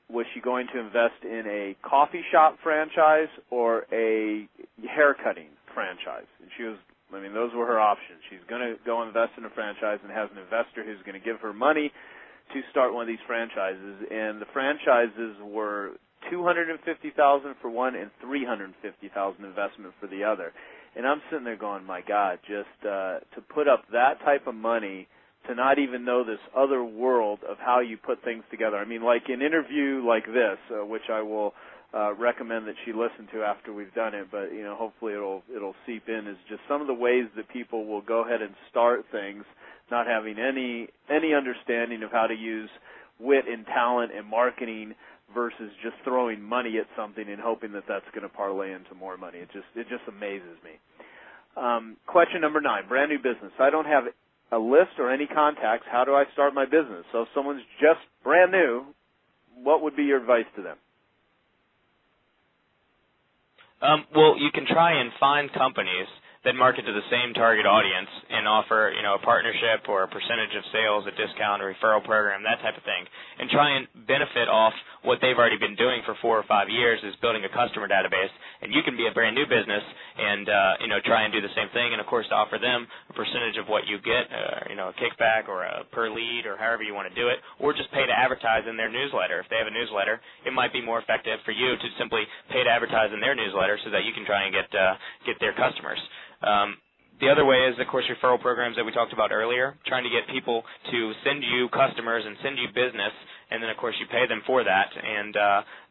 was she going to invest in a coffee shop franchise or a haircutting franchise? And those were her options. She's going to go invest in a franchise and has an investor who's going to give her money to start one of these franchises. And the franchises were $250,000 for one and $350,000 investment for the other. And I'm sitting there going, my God, just to put up that type of money to not even know this other world of how you put things together. I mean, like an interview like this, which I will recommend that she listen to after we've done it, but hopefully it'll seep in, is just some of the ways that people will go ahead and start things not having any understanding of how to use wit and talent and marketing versus just throwing money at something and hoping that that's going to parlay into more money. It just amazes me. Question number 9, brand new business. I don't have a list or any contacts. How do I start my business? So if someone's just brand new, what would be your advice to them? Well, you can try and find companies that market to the same target audience and offer, a partnership or a percentage of sales, a discount, a referral program, that type of thing, and try and benefit off what they've already been doing for 4 or 5 years is building a customer database. And you can be a brand new business and, try and do the same thing and, of course, offer them a percentage of what you get, a kickback or a per lead or however you want to do it, or just pay to advertise in their newsletter. If they have a newsletter, it might be more effective for you to simply pay to advertise in their newsletter so that you can try and get their customers. The other way is, of course, referral programs that we talked about earlier, trying to get people to send you customers and send you business, and then, of course, you pay them for that. And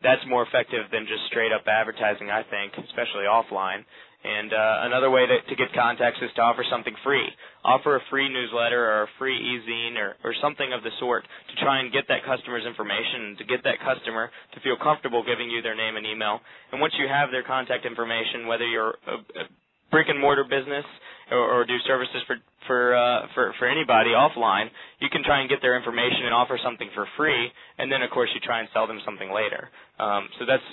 that's more effective than just straight-up advertising, I think, especially offline. And another way to get contacts is to offer something free. Offer a free newsletter or a free e-zine or something of the sort to try and get that customer's information and to get that customer to feel comfortable giving you their name and email. And once you have their contact information, whether you're a brick-and-mortar business or do services for anybody offline, you can try and get their information and offer something for free, and then, of course, you try and sell them something later. So that's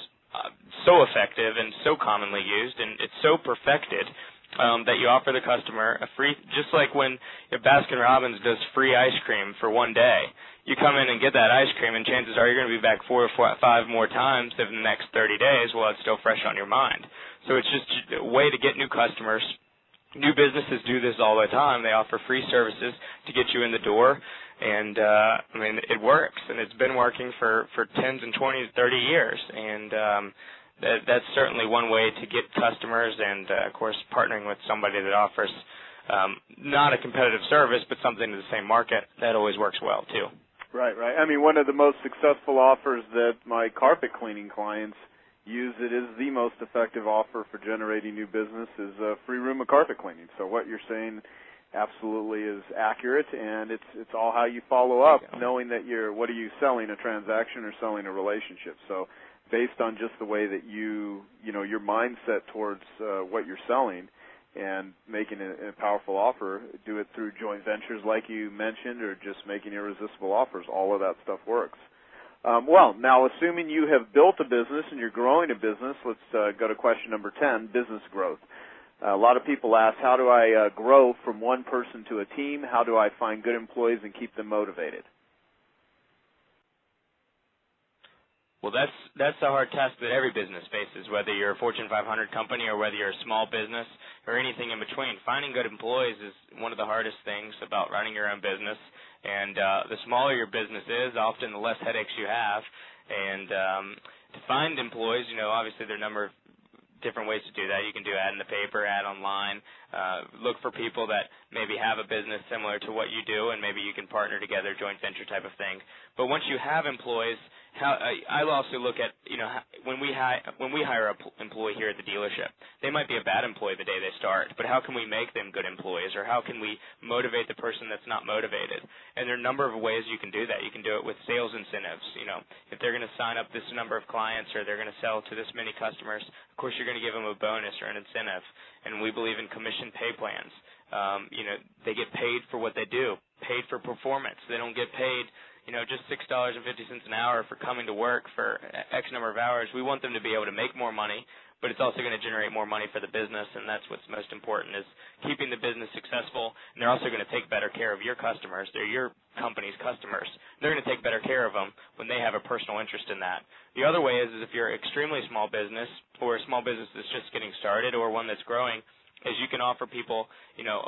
so effective and so commonly used, and it's so perfected that you offer the customer a free, just like when Baskin-Robbins does free ice cream for one day. You come in and get that ice cream, and chances are you're going to be back 4 or 5 more times in the next 30 days while it's still fresh on your mind. So it's just a way to get new customers. New businesses do this all the time. They offer free services to get you in the door, and, it works, and it's been working for 10s and 20s, 30 years, and that's certainly one way to get customers and, of course, partnering with somebody that offers not a competitive service but something to the same market. That always works well, too. Right. I mean, one of the most successful offers that my carpet cleaning clients use, it is the most effective offer for generating new business, is a free room of carpet cleaning. So what you're saying absolutely is accurate, and it's all how you follow up, knowing that what are you selling, a transaction or selling a relationship. So based on just the way that your mindset towards what you're selling and making a powerful offer, do it through joint ventures like you mentioned, or just making irresistible offers. All of that stuff works. Well, now, assuming you have built a business and you're growing a business, let's go to question number 10, business growth. A lot of people ask, how do I grow from one person to a team? How do I find good employees and keep them motivated? Well, that's the hard task that every business faces, whether you're a Fortune 500 company or whether you're a small business or anything in between. Finding good employees is one of the hardest things about running your own business. And the smaller your business is, often the less headaches you have. And to find employees, obviously there are a number of different ways to do that. You can do ad in the paper, ad online, look for people that maybe have a business similar to what you do, and maybe you can partner together, joint venture type of thing. But once you have employees, I'll also look at, when we hire an employee here at the dealership, they might be a bad employee the day they start, but how can we make them good employees, or how can we motivate the person that's not motivated? And there are a number of ways you can do that. You can do it with sales incentives. If they're going to sign up this number of clients or they're going to sell to this many customers, of course you're going to give them a bonus or an incentive. And we believe in commission pay plans. They get paid for what they do, paid for performance. They don't get paid just $6.50 an hour for coming to work for X number of hours. We want them to be able to make more money, but it's also going to generate more money for the business, and that's what's most important, is keeping the business successful. And they're also going to take better care of your customers. They're your company's customers. They're going to take better care of them when they have a personal interest in that. The other way is if you're an extremely small business, or a small business that's just getting started, or one that's growing, is you can offer people,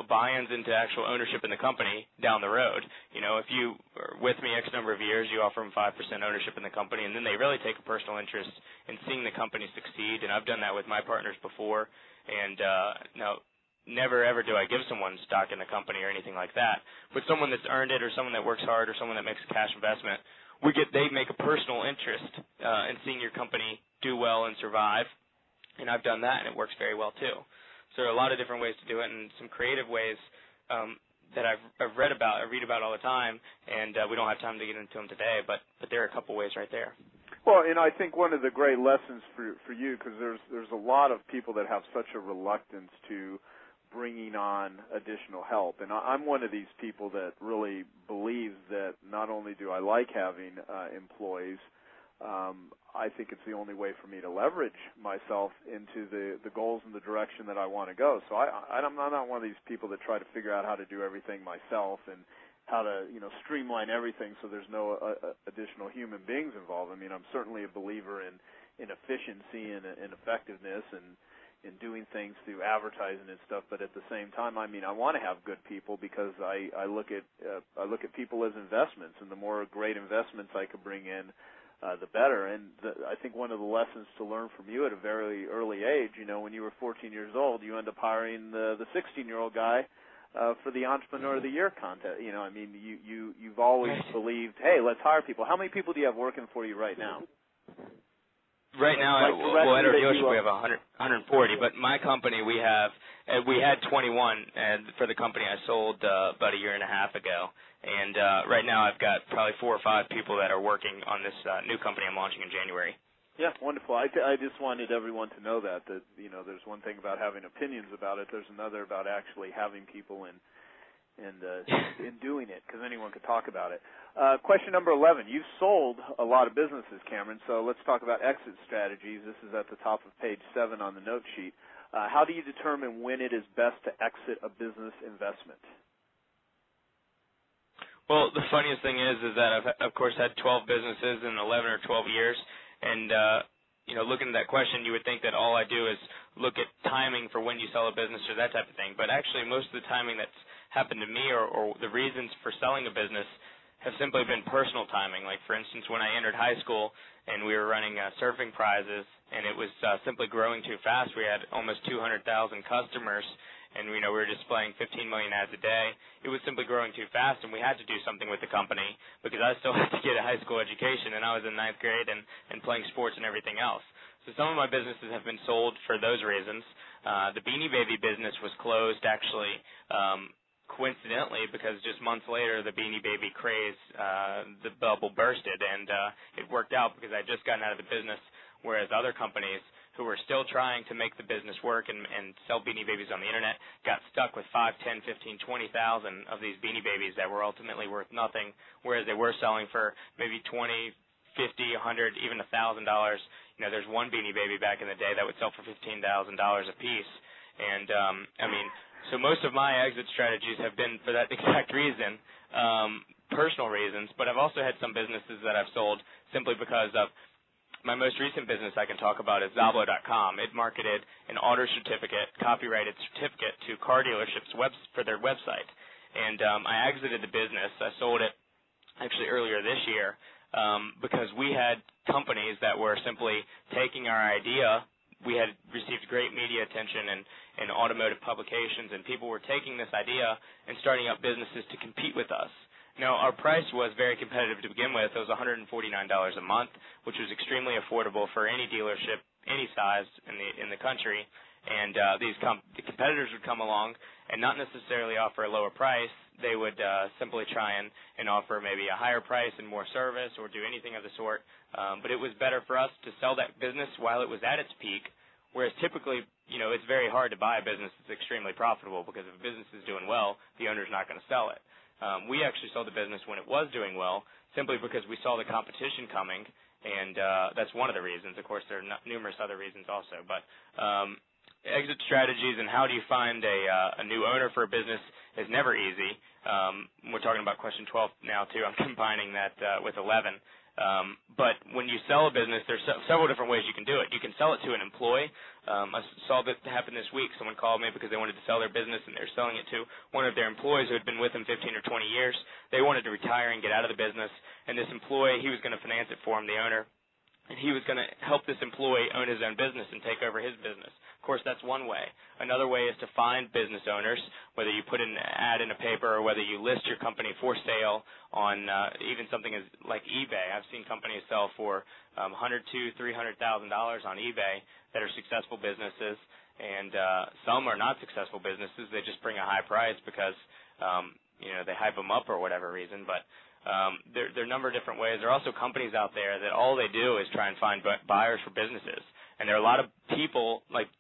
buy-ins into actual ownership in the company down the road. If you are with me X number of years, you offer them 5% ownership in the company, and then they really take a personal interest in seeing the company succeed. And I've done that with my partners before. And never ever do I give someone stock in the company or anything like that. But someone that's earned it, or someone that works hard, or someone that makes a cash investment, they make a personal interest in seeing your company do well and survive. And I've done that, and it works very well too. So there are a lot of different ways to do it, and some creative ways that I've read about, I read about all the time, and we don't have time to get into them today, but there are a couple ways right there. Well, and I think one of the great lessons for you, because there's a lot of people that have such a reluctance to bringing on additional help, and I'm one of these people that really believes that not only do I like having employees, I think it's the only way for me to leverage myself into the goals and the direction that I want to go. So I'm not one of these people that try to figure out how to do everything myself and how to streamline everything so there's no additional human beings involved. I mean, I'm certainly a believer in efficiency and effectiveness and in doing things through advertising and stuff, but at the same time, I mean, I want to have good people because I look at people as investments, and the more great investments I could bring in, the better. And I think one of the lessons to learn from you at a very early age, when you were 14 years old, you end up hiring the 16-year-old guy for the Entrepreneur of the Year contest. I mean, you've always believed, hey, let's hire people. How many people do you have working for you right now? Right now, at our dealership, we have 140, but my company, we had 21, and for the company I sold about a year and a half ago. And right now I've got probably 4 or 5 people that are working on this new company I'm launching in January. Yeah, wonderful. I just wanted everyone to know that there's one thing about having opinions about it. There's another about actually having people and doing it, because anyone could talk about it. Question number 11. You've sold a lot of businesses, Cameron, so let's talk about exit strategies. This is at the top of page 7 on the note sheet. How do you determine when it is best to exit a business investment? Well, the funniest thing is that I've, of course, had 12 businesses in 11 or 12 years, and looking at that question, you would think that all I do is look at timing for when you sell a business or that type of thing. But actually, most of the timing that's happened to me or the reasons for selling a business have simply been personal timing. Like, for instance, when I entered high school and we were running surfing prizes, and it was simply growing too fast. We had almost 200,000 customers, and we were displaying 15 million ads a day. It was simply growing too fast, and we had to do something with the company because I still had to get a high school education, and I was in 9th grade and playing sports and everything else. So some of my businesses have been sold for those reasons. The Beanie Baby business was closed, actually, coincidentally, because just months later the Beanie Baby craze, the bubble bursted, and it worked out because I had just gotten out of the business, whereas other companies who were still trying to make the business work and sell Beanie Babies on the Internet got stuck with 5, 10, 15, 20,000 of these Beanie Babies that were ultimately worth nothing, whereas they were selling for maybe $20, $50, $100, even $1,000. There's one Beanie Baby back in the day that would sell for $15,000 a piece. And, so most of my exit strategies have been for that exact reason, personal reasons, but I've also had some businesses that I've sold simply because of my most recent business I can talk about is Zablo.com. It marketed an auto certificate, copyrighted certificate, to car dealerships for their website. And I exited the business. I sold it actually earlier this year because we had companies that were simply taking our idea. We had received great media attention and automotive publications, and people were taking this idea and starting up businesses to compete with us. Now, our price was very competitive to begin with. It was $149 a month, which was extremely affordable for any dealership, any size in the country. And the competitors would come along and not necessarily offer a lower price. They would simply try and offer maybe a higher price and more service or do anything of the sort. But it was better for us to sell that business while it was at its peak, whereas typically, it's very hard to buy a business that's extremely profitable because if a business is doing well, the owner's not going to sell it. We actually sold the business when it was doing well simply because we saw the competition coming, and that's one of the reasons. Of course, there are numerous other reasons also. But exit strategies and how do you find a new owner for a business is never easy. We're talking about question 12 now, too. I'm combining that with 11. But when you sell a business, there's several different ways you can do it. You can sell it to an employee. I saw that happen this week. Someone called me because they wanted to sell their business, and they're selling it to one of their employees who had been with them 15 or 20 years. They wanted to retire and get out of the business, and this employee, he was going to finance it for him, the owner, and he was going to help this employee own his own business and take over his business. Of course, that's one way. Another way is to find business owners, whether you put an ad in a paper or whether you list your company for sale on even something as like eBay. I've seen companies sell for $100,000 to $300,000 on eBay that are successful businesses, and some are not successful businesses. They just bring a high price because they hype them up for whatever reason. But there are a number of different ways. There are also companies out there that all they do is try and find buyers for businesses, and there are a lot of people like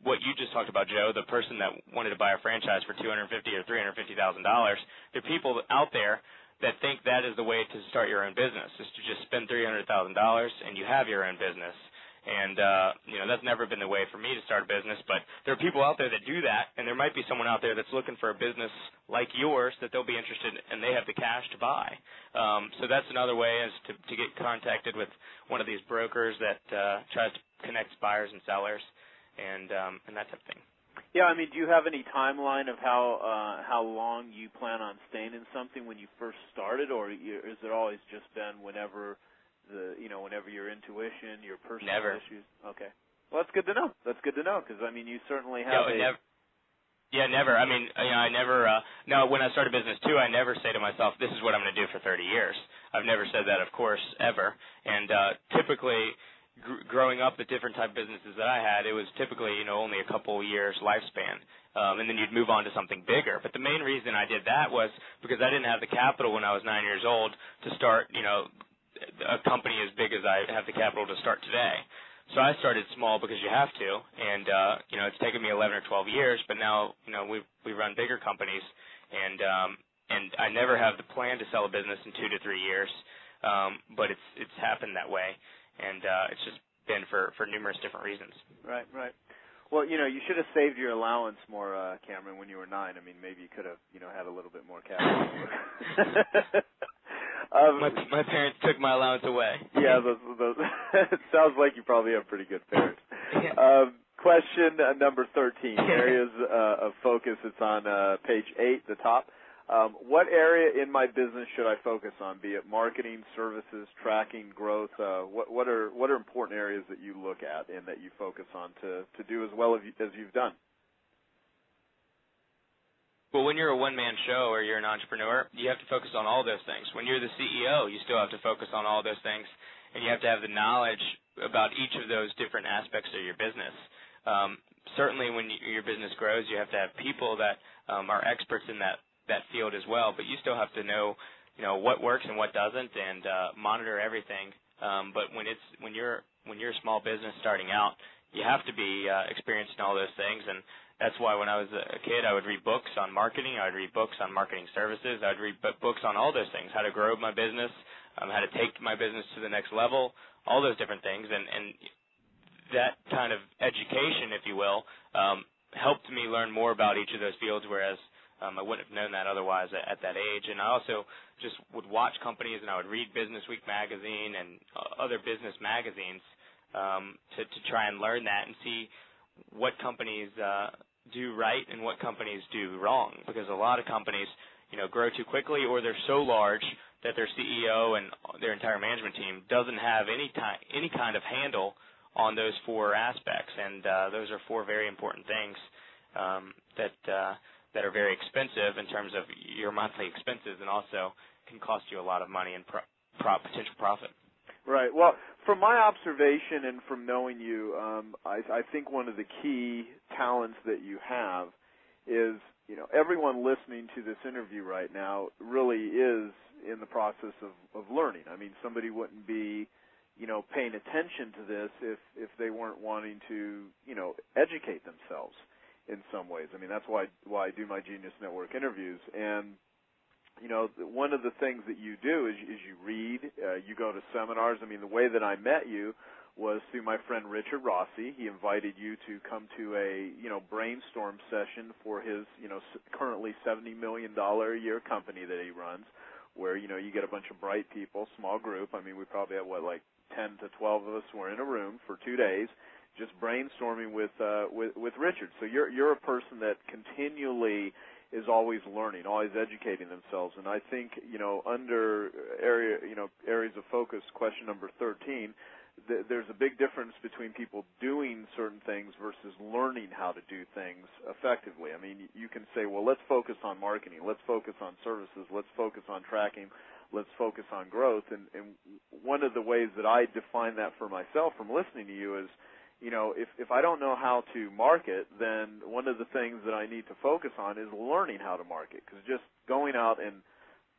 what you just talked about, Joe, the person that wanted to buy a franchise for $250,000 or $350,000. There are people out there that think that is the way to start your own business, is to just spend $300,000 and you have your own business. And, that's never been the way for me to start a business, but there are people out there that do that, and there might be someone out there that's looking for a business like yours that they'll be interested in, and they have the cash to buy. So that's another way is to get contacted with one of these brokers that tries to connect buyers and sellers. And that type of thing. Yeah, I mean, do you have any timeline of how long you plan on staying in something when you first started, or is it always just been whenever your intuition, your personal issues? Okay. Well, that's good to know. Because I mean, you certainly have never. Yeah, never. I mean, I never. No, when I start a business too, I never say to myself, "This is what I'm going to do for 30 years." I've never said that, of course, ever. And typically, growing up, the different type of businesses that I had, it was typically, only a couple years lifespan, and then you'd move on to something bigger. But the main reason I did that was because I didn't have the capital when I was 9 years old to start, a company as big as I have the capital to start today. So I started small because you have to, and it's taken me 11 or 12 years, but now we run bigger companies, and I never have the plan to sell a business in 2 to 3 years, but it's happened that way. And it's just been for numerous different reasons. Right. Well, you should have saved your allowance more, Cameron, when you were 9. I mean, maybe you could have, had a little bit more capital. My parents took my allowance away. Yeah, it sounds like you probably have pretty good parents. Question number 13, areas of focus. It's on page 8, the top. What area in my business should I focus on, be it marketing, services, tracking, growth? What are important areas that you look at and that you focus on to do as well as you've done? Well, when you're a one-man show or you're an entrepreneur, you have to focus on all those things. When you're the CEO, you still have to focus on all those things, and you have to have the knowledge about each of those different aspects of your business. Certainly when your business grows, you have to have people that are experts in that field as well, but you still have to know what works and what doesn't, and monitor everything. But when you're a small business starting out, you have to be experienced in all those things, and that's why when I was a kid, I would read books on marketing, I would read books on marketing services, I would read books on all those things, how to grow my business, how to take my business to the next level, all those different things, and that kind of education, if you will, helped me learn more about each of those fields, whereas I wouldn't have known that otherwise at that age. And I also just would watch companies, and I would read Business Week magazine and other business magazines to try and learn that and see what companies do right and what companies do wrong. Because a lot of companies, grow too quickly, or they're so large that their CEO and their entire management team doesn't have any kind of handle on those four aspects, and those are four very important things that are very expensive in terms of your monthly expenses, and also can cost you a lot of money and potential profit. Right. Well, from my observation and from knowing you, I think one of the key talents that you have is, everyone listening to this interview right now really is in the process of learning. I mean, somebody wouldn't be, paying attention to this if they weren't wanting to, educate themselves in some ways. I mean, that's why I do my Genius Network interviews. And one of the things that you do is you read, you go to seminars. I mean, the way that I met you was through my friend Richard Rossi. He invited you to come to a, brainstorm session for his, currently $70 million a year company that he runs, where, you get a bunch of bright people, small group. I mean, we probably had, 10 to 12 of us were in a room for 2 days just brainstorming with Richard. So you're a person that continually is always learning, always educating themselves. And I think, under areas of focus, question number 13, there's a big difference between people doing certain things versus learning how to do things effectively. I mean, you can say, well, let's focus on marketing, let's focus on services, let's focus on tracking, let's focus on growth. And one of the ways that I define that for myself from listening to you is, if I don't know how to market, then one of the things that I need to focus on is learning how to market, because just going out and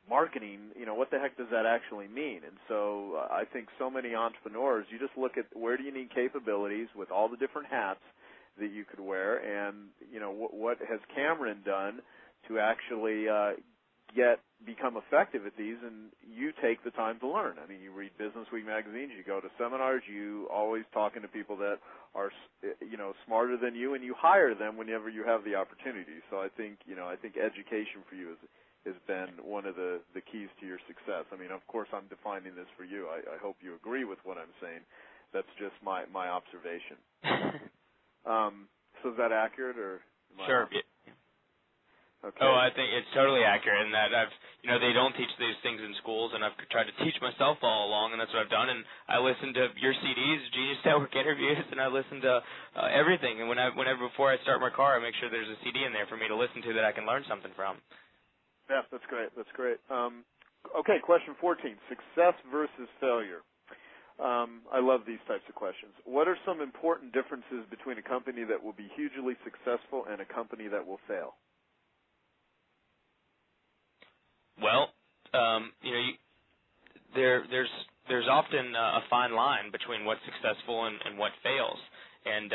marketing, what the heck does that actually mean? And so I think so many entrepreneurs, you just look at where do you need capabilities with all the different hats that you could wear, and, what has Cameron done to actually become effective at these, and you take the time to learn. I mean, you read Business Week magazines, you go to seminars, you always talking to people that are, smarter than you, and you hire them whenever you have the opportunity. So I think education for you has been one of the keys to your success. I mean, of course, I'm defining this for you. I hope you agree with what I'm saying. That's just my observation. So is that accurate, or? Sure. Okay. Oh, I think it's totally accurate, and that they don't teach these things in schools, and I've tried to teach myself all along, and that's what I've done. And I listen to your CDs, Genius Network interviews, and I listen to everything. And whenever before I start my car, I make sure there's a CD in there for me to listen to that I can learn something from. Yeah, that's great. That's great. Okay, question 14: success versus failure. I love these types of questions. What are some important differences between a company that will be hugely successful and a company that will fail? Well, there's often a fine line between what's successful and what fails, and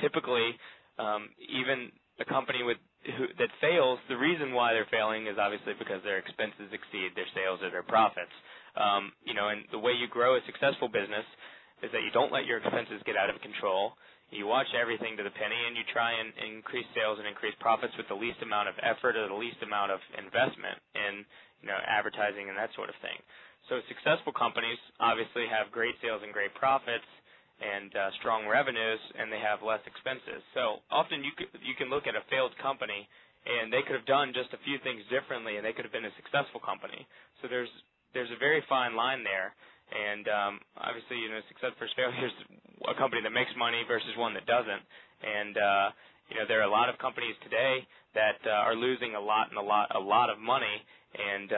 typically, even a company that fails, the reason why they're failing is obviously because their expenses exceed their sales or their profits. And the way you grow a successful business is that you don't let your expenses get out of control. You watch everything to the penny, and you try and increase sales and increase profits with the least amount of effort or the least amount of investment in, advertising and that sort of thing. So successful companies obviously have great sales and great profits and strong revenues, and they have less expenses. So often you can look at a failed company, and they could have done just a few things differently, and they could have been a successful company. So there's a very fine line there. And obviously, success versus failure is a company that makes money versus one that doesn't. And there are a lot of companies today that are losing a lot of money, and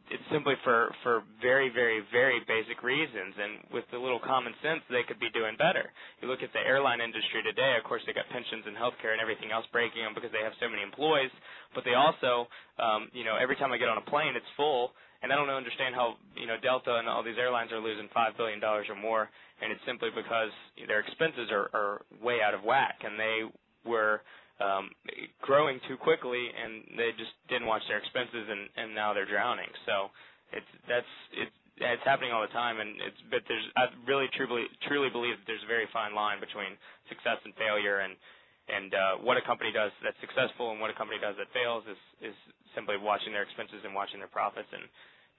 it's simply for very, very, very basic reasons. And with a little common sense, they could be doing better. You look at the airline industry today. Of course, they got pensions and healthcare and everything else breaking them because they have so many employees. But they also, every time I get on a plane, it's full. And I don't understand how, Delta and all these airlines are losing $5 billion or more, and it's simply because their expenses are way out of whack, and they were growing too quickly, and they just didn't watch their expenses, and now they're drowning. So it's happening all the time, but I really truly believe that there's a very fine line between success and failure, and what a company does that's successful and what a company does that fails is simply watching their expenses and watching their profits and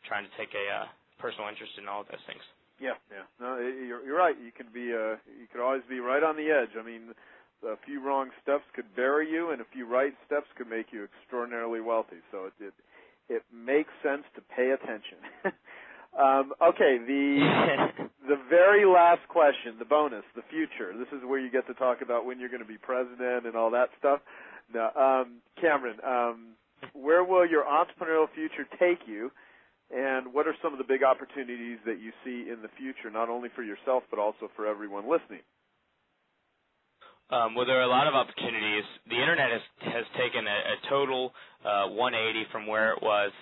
trying to take a personal interest in all of those things. Yeah. No, you're right. You could always be right on the edge. I mean, a few wrong steps could bury you, and a few right steps could make you extraordinarily wealthy. So it makes sense to pay attention. Okay, the very last question, the bonus, the future. This is where you get to talk about when you're going to be president and all that stuff. Now, Cameron, where will your entrepreneurial future take you, and what are some of the big opportunities that you see in the future, not only for yourself but also for everyone listening? Well, there are a lot of opportunities. The Internet has taken a total 180 from where it was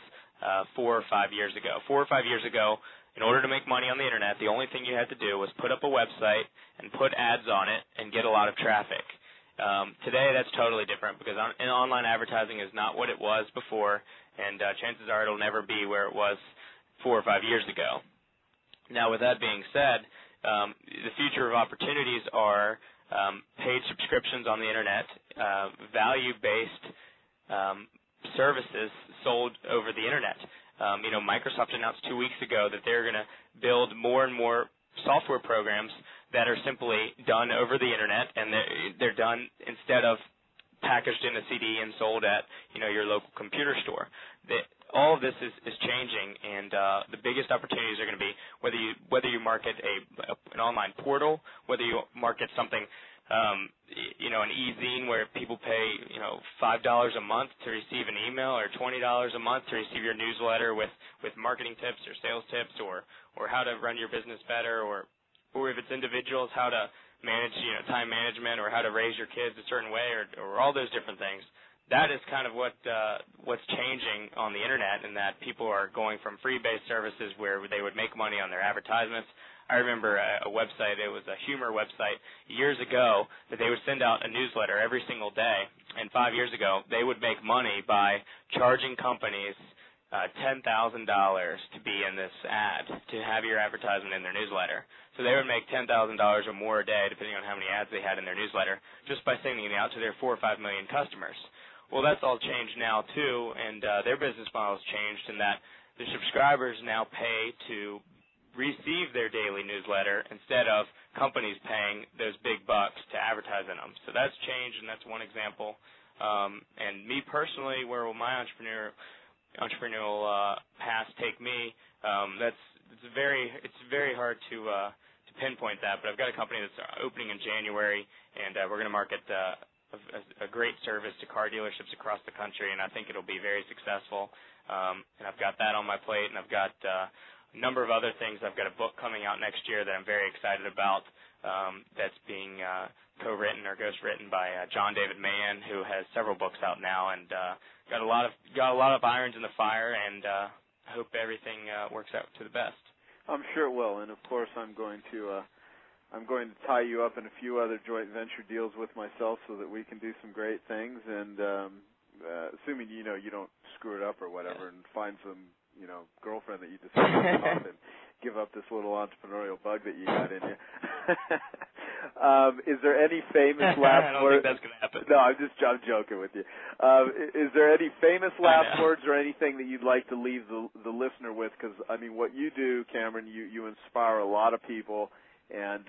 4 or 5 years ago. 4 or 5 years ago, in order to make money on the Internet, the only thing you had to do was put up a website and put ads on it and get a lot of traffic. Today, that's totally different because online advertising is not what it was before, and chances are it'll never be where it was 4 or 5 years ago. Now, with that being said, the future of opportunities are paid subscriptions on the Internet, value-based services sold over the Internet. Microsoft announced 2 weeks ago that they're going to build more and more software programs that are simply done over the Internet, and they're done instead of packaged in a CD and sold at your local computer store. All of this is changing, and the biggest opportunities are going to be whether you market an online portal, whether you market something, an e-zine where people pay $5 a month to receive an email, or $20 a month to receive your newsletter with marketing tips or sales tips, or how to run your business better, or if it's individuals, how to manage time management, or how to raise your kids a certain way, or all those different things. That is kind of what's changing on the Internet, in that people are going from free-based services where they would make money on their advertisements. I remember a website, it was a humor website years ago, that they would send out a newsletter every single day, and 5 years ago they would make money by charging companies $10,000 to be in this ad, to have your advertisement in their newsletter. So they would make $10,000 or more a day, depending on how many ads they had in their newsletter, just by sending it out to their 4 or 5 million customers. Well, that's all changed now, too, and their business model has changed in that the subscribers now pay to receive their daily newsletter instead of companies paying those big bucks to advertise in them. So that's changed, and that's one example. And me personally, where will my entrepreneurial path take me? It's very hard to pinpoint that, but I've got a company that's opening in January, and we're going to market a great service to car dealerships across the country, and I think it'll be very successful. And I've got that on my plate, and I've got a number of other things. I've got a book coming out next year that I'm very excited about, that's being co-written or ghostwritten by John David Mann, who has several books out now, and got a lot of irons in the fire, and I hope everything works out to the best. I'm sure it will, and of course I'm going to tie you up in a few other joint venture deals with myself so that we can do some great things, and assuming you don't screw it up or whatever, and find some girlfriend that you decide to off and give up this little entrepreneurial bug that you got in you. Is there any famous last I don't think that's going to happen. No, I'm joking with you. Is there any famous last words or anything that you'd like to leave the listener with? Because, I mean, what you do, Cameron, you inspire a lot of people. And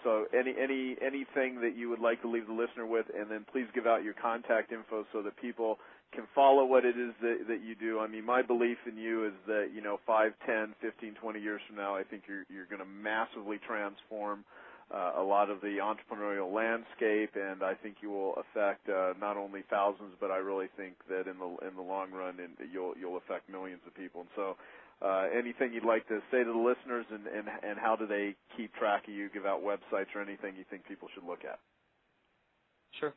so anything that you would like to leave the listener with, and then please give out your contact info so that people can follow what it is that you do. I mean, my belief in you is that, 5, 10, 15, 20 years from now, I think you're going to massively transform a lot of the entrepreneurial landscape, and I think you will affect not only thousands, but I really think that in the long run, you'll affect millions of people. And so anything you'd like to say to the listeners, and how do they keep track of you, give out websites or anything you think people should look at? Sure.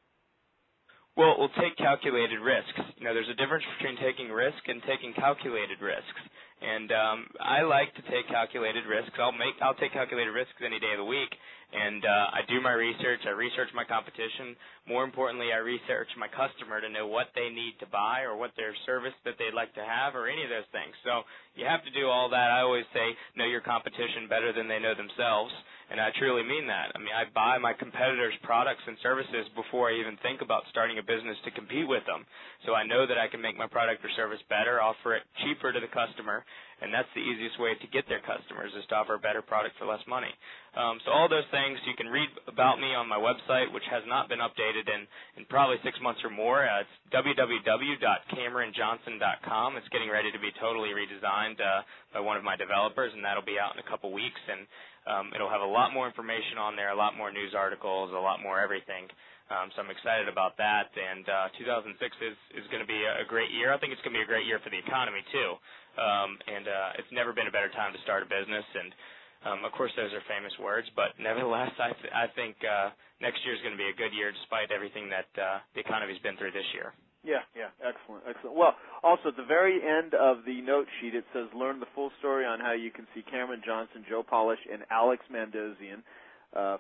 Well, we'll take calculated risks. There's a difference between taking risk and taking calculated risks. And I like to take calculated risks. I'll take calculated risks any day of the week. And I do my research. I research my competition. More importantly, I research my customer to know what they need to buy, or what their service that they'd like to have, or any of those things. So you have to do all that. I always say, know your competition better than they know themselves. and I truly mean that. I mean, I buy my competitors' products and services before I even think about starting a business to compete with them. So I know that I can make my product or service better, offer it cheaper to the customer, and that's the easiest way to get their customers is to offer a better product for less money. So all those things, you can read about me on my website, which has not been updated in probably 6 months or more. It's www.cameronjohnson.com. It's getting ready to be totally redesigned by one of my developers, and that'll be out in a couple weeks. And it'll have a lot more information on there, a lot more news articles, a lot more everything. So I'm excited about that. And 2006 is going to be a great year. I think it's going to be a great year for the economy, too. And it's never been a better time to start a business. And of course, those are famous words, but nevertheless, I think next year is going to be a good year despite everything that the economy's been through this year. Yeah, excellent. Well, also at the very end of the note sheet, it says, learn the full story on how you can see Cameron Johnson, Joe Polish, and Alex Mandossian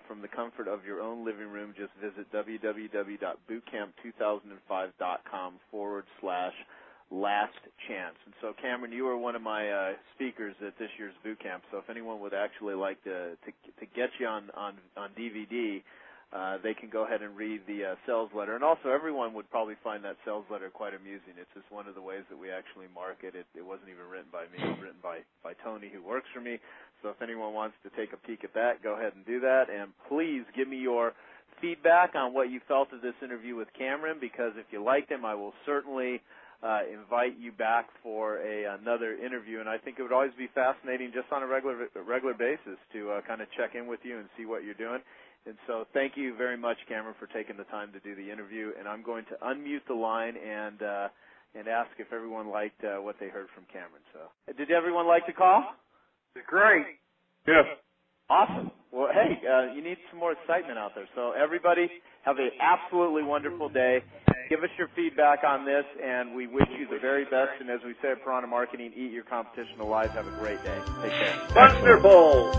from the comfort of your own living room. Just visit www.bootcamp2005.com/last chance. And so, Cameron, you are one of my speakers at this year's boot camp. So if anyone would actually like to get you on DVD, they can go ahead and read the sales letter. And also, everyone would probably find that sales letter quite amusing. It's just one of the ways that we actually market it. It wasn't even written by me. It was written by Tony, who works for me. So if anyone wants to take a peek at that, go ahead and do that. And please give me your feedback on what you felt of this interview with Cameron, because if you liked him, I will certainly invite you back for another interview. And I think it would always be fascinating just on a regular basis to kind of check in with you and see what you're doing. And so thank you very much, Cameron, for taking the time to do the interview. And I'm going to unmute the line and ask if everyone liked what they heard from Cameron. So, did everyone like the call? It's great. Yes. Awesome. Well, hey, you need some more excitement out there. So everybody, have an absolutely wonderful day. Give us your feedback on this, and we wish you the very best. And as we say at Piranha Marketing, eat your competition alive. Have a great day. Take care. Wonderful.